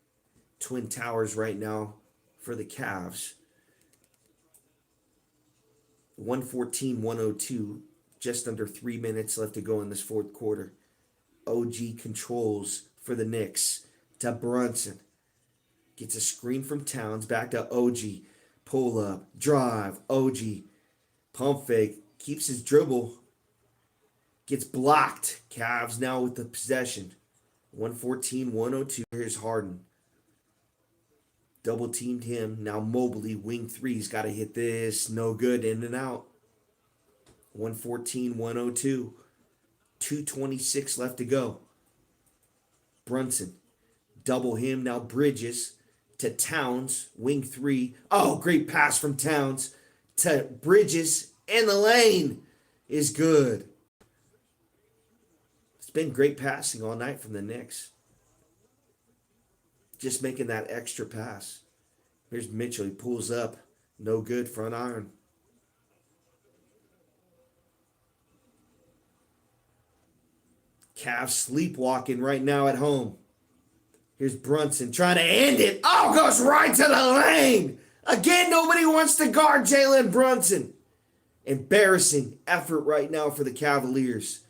Twin Towers right now for the Cavs. 114-102. Just under 3 minutes left to go in this fourth quarter. OG controls for the Knicks to Brunson. Gets a screen from Towns. Back to OG. Pull up. Drive. OG. Pump fake. Keeps his dribble. Gets blocked. Cavs now with the possession. 114-102. Here's Harden. Double teamed him. Now Mobley, wing three. He's got to hit this. No good. In and out. 114-102. 2:26 left to go. Brunson. Double him. Now Bridges to Towns. Wing three. Oh, great pass from Towns to Bridges. And the lane is good. It's been great passing all night from the Knicks. Just making that extra pass. Here's Mitchell. He pulls up. No good. Front iron. Cavs sleepwalking right now at home. Here's Brunson trying to end it. Oh, goes right to the lane. Again, nobody wants to guard Jalen Brunson. Embarrassing effort right now for the Cavaliers.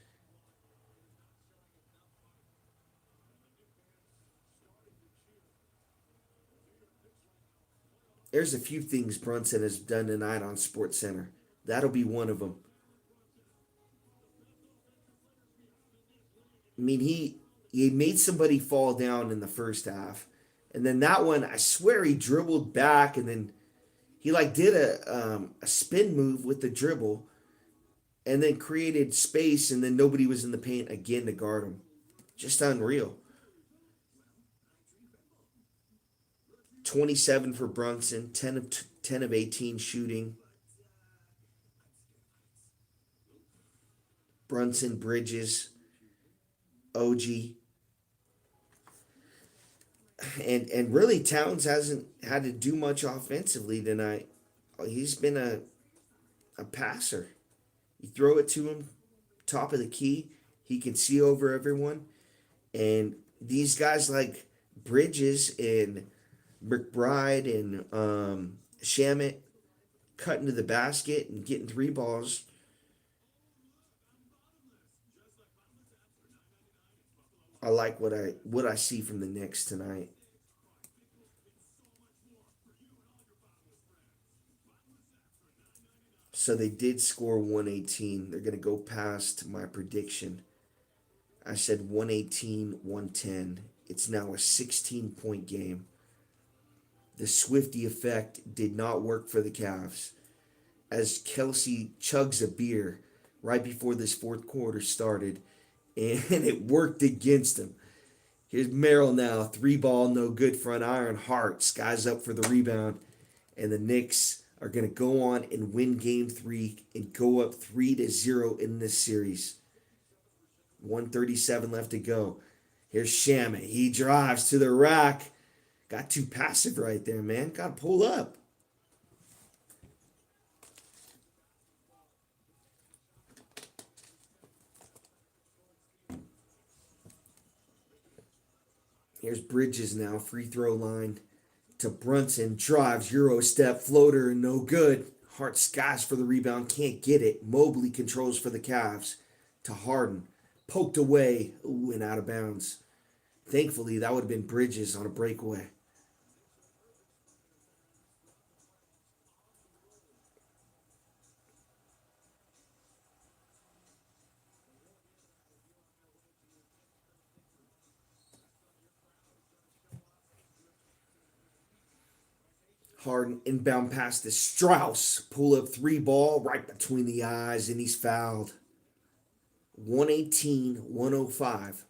There's a few things Brunson has done tonight on SportsCenter. That'll be one of them. I mean, he made somebody fall down in the first half. And then that one, I swear he dribbled back and then he like did a spin move with the dribble and then created space and then nobody was in the paint again to guard him. Just unreal. 27 for Brunson, 10 of 18 shooting. Brunson, Bridges, OG. And really Towns hasn't had to do much offensively tonight. He's been a passer. You throw it to him, top of the key, he can see over everyone. And these guys like Bridges and McBride and Shamit cutting to the basket and getting three balls. I like what I see from the Knicks tonight. So they did score 118. They're going to go past my prediction. I said 118, 110. It's now a 16-point game. The Swifty effect did not work for the Cavs as Kelsey chugs a beer right before this fourth quarter started, and it worked against him. Here's Merrill now, three ball, no good, front iron. Hart skies up for the rebound, and the Knicks are going to go on and win game 3 and go up 3-0 in this series. 1:37 left to go. Here's Shamit. He drives to the rack. Got too passive right there, man. Got to pull up. Here's Bridges now, free throw line to Brunson. Drives, Euro step, floater, no good. Hart skies for the rebound, can't get it. Mobley controls for the Cavs to Harden. Poked away, ooh, and out of bounds. Thankfully, that would have been Bridges on a breakaway. Harden inbound pass to Strauss. Pull up three ball right between the eyes, and he's fouled. 118-105.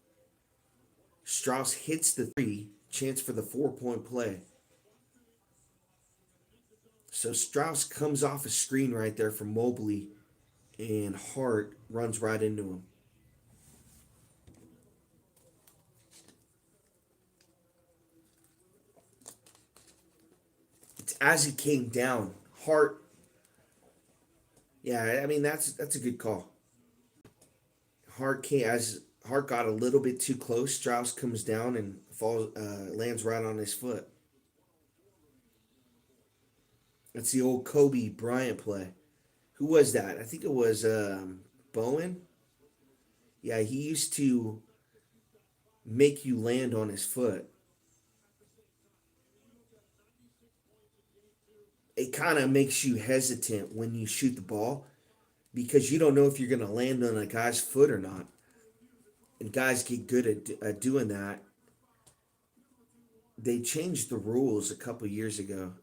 Strauss hits the three. Chance for the 4-point play. So Strauss comes off a screen right there from Mobley, and Hart runs right into him. It's as he came down. Hart. Yeah, I mean that's a good call. Hart got a little bit too close. Strauss comes down and lands right on his foot. That's the old Kobe Bryant play. Who was that? I think it was Bowen. Yeah, he used to make you land on his foot. It kind of makes you hesitant when you shoot the ball because you don't know if you're going to land on a guy's foot or not. And guys get good at doing that. They changed the rules a couple years ago.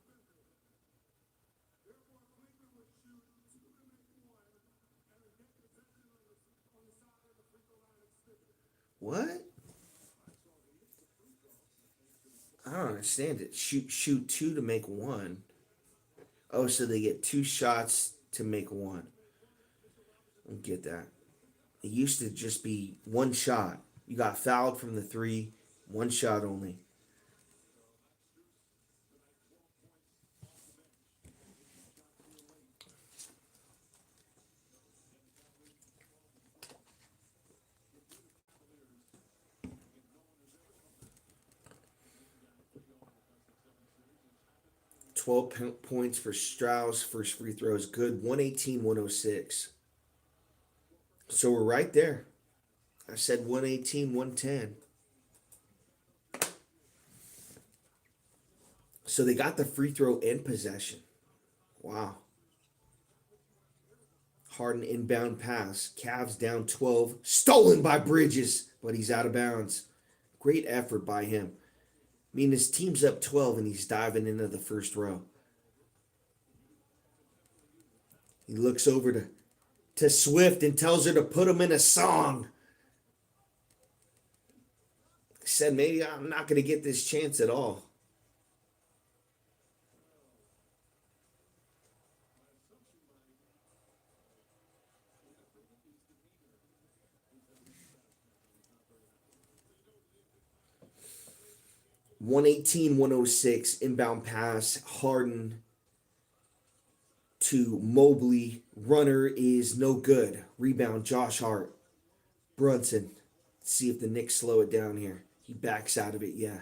What? I don't understand it. Shoot two to make one. Oh, so they get two shots to make one. I don't get that. It used to just be one shot. You got fouled from the three, one shot only. Points for Strauss. First free throw is good. 118-106. So we're right there. I said 118-110. So they got the free throw and possession. Wow. Harden inbound pass. Cavs down 12. Stolen by Bridges, but he's out of bounds. Great effort by him. I mean, his team's up 12 and he's diving into the first row. He looks over to Swift and tells her to put him in a song. He said, maybe I'm not going to get this chance at all. $118-106 inbound pass. Harden to Mobley. Runner is no good. Rebound, Josh Hart. Brunson. Let's see if the Knicks slow it down here. He backs out of it, yeah.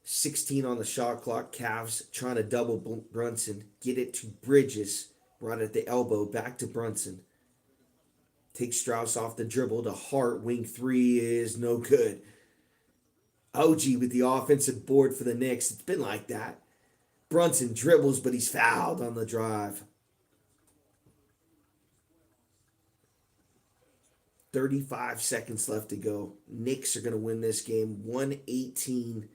16 on the shot clock. Cavs trying to double Brunson. Get it to Bridges. Right at the elbow. Back to Brunson. Take Strauss off the dribble to Hart. Wing three is no good. OG with the offensive board for the Knicks. It's been like that. Brunson dribbles, but he's fouled on the drive. 35 seconds left to go. Knicks are going to win this game 118-106.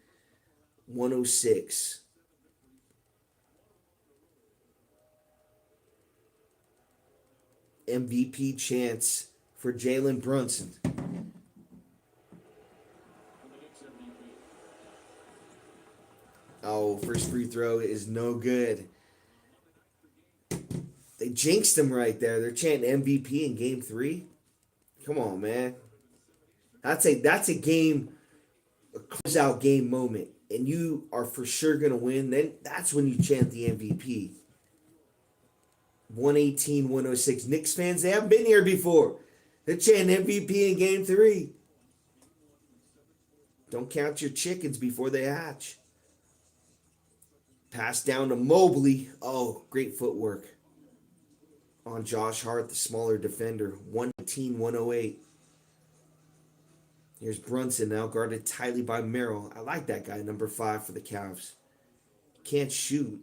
MVP chance for Jalen Brunson. Oh, first free throw is no good. They jinxed him right there. They're chanting MVP in game 3. Come on, man. That's a game, a closeout game moment, and you are for sure gonna win. Then that's when you chant the MVP. 118-106. Knicks fans, they haven't been here before. They're chanting MVP in game 3. Don't count your chickens before they hatch. Pass down to Mobley. Oh, great footwork on Josh Hart, the smaller defender. 118-108. Here's Brunson now, guarded tightly by Merrill. I like that guy, number 5 for the Cavs. Can't shoot,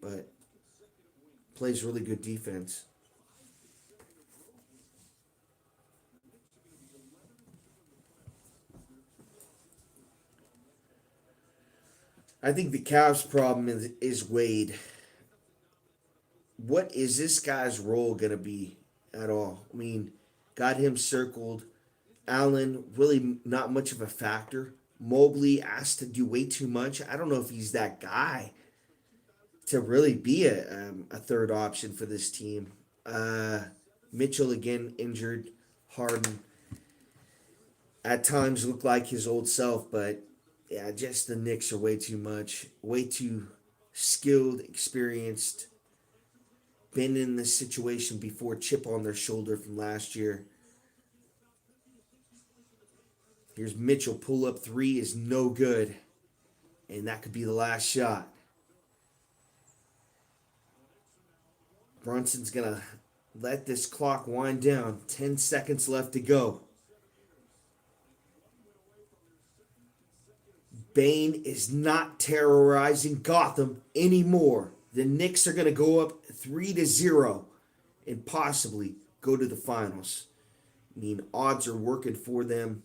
but plays really good defense. I think the Cavs' problem is Wade. What is this guy's role going to be at all? I mean, got him circled. Allen, really not much of a factor. Mobley asked to do way too much. I don't know if he's that guy to really be a third option for this team. Mitchell, again, injured. Harden at times looked like his old self, but yeah, just the Knicks are way too much. Way too skilled, experienced. Been in this situation before, chip on their shoulder from last year. Here's Mitchell, pull up 3 is no good. And that could be the last shot. Brunson's going to let this clock wind down. 10 seconds left to go. Bane is not terrorizing Gotham anymore. The Knicks are going to go up 3-0 and possibly go to the finals. I mean, odds are working for them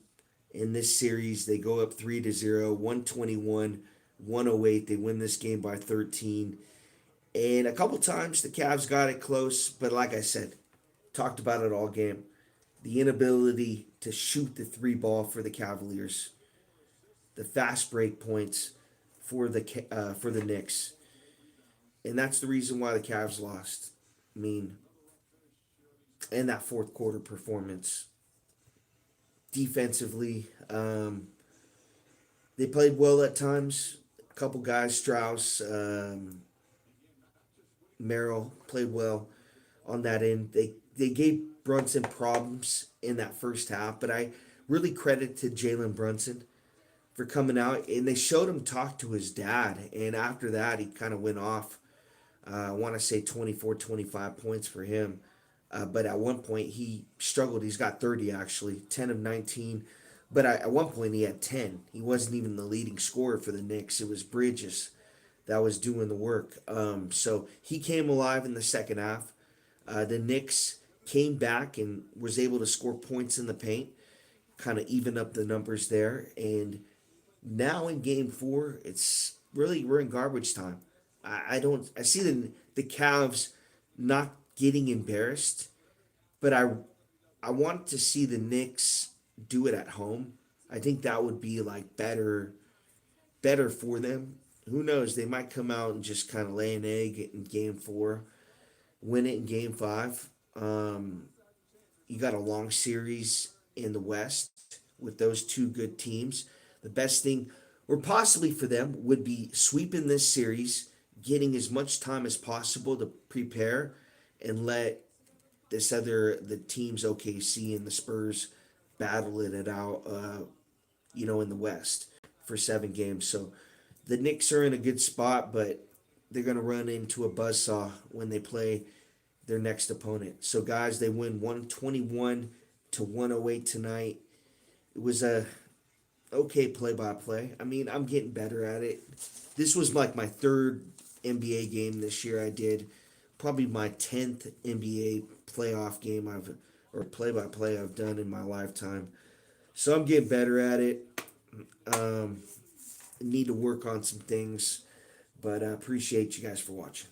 in this series. They go up 3-0, 121-108. They win this game by 13. And a couple times the Cavs got it close, but like I said, talked about it all game. The inability to shoot the 3 ball for the Cavaliers. The fast break points for the Knicks. And that's the reason why the Cavs lost. I mean, and that fourth quarter performance. Defensively, they played well at times. A couple guys, Strauss, Merrill, played well on that end. They gave Brunson problems in that first half, but I really credit to Jalen Brunson for coming out, and they showed him talk to his dad, and after that he kind of went off. I want to say 24, 25 points for him, but at one point he struggled. He's got 30 actually, 10 of 19, but at one point he had 10. He wasn't even the leading scorer for the Knicks. It was Bridges that was doing the work. So he came alive in the second half. The Knicks came back and was able to score points in the paint. kind of even up the numbers there. And now in game four, it's really we're in garbage time. I don't I see the Cavs not getting embarrassed, but I want to see the Knicks do it at home. I think that would be like better for them. Who knows? They might come out and just kind of lay an egg in game four, win it in game five. You got a long series in the West with those two good teams. The best thing, or possibly for them, would be sweeping this series, getting as much time as possible to prepare, and let the teams OKC and the Spurs battle it out. In the West for 7 games. So the Knicks are in a good spot, but they're going to run into a buzzsaw when they play their next opponent. So guys, they win 121 to 108 tonight. It was a okay play-by-play. I mean, I'm getting better at it. This was like my third NBA game this year I did. Probably my 10th NBA playoff game or play-by-play I've done in my lifetime. So I'm getting better at it. Need to work on some things, but I appreciate you guys for watching.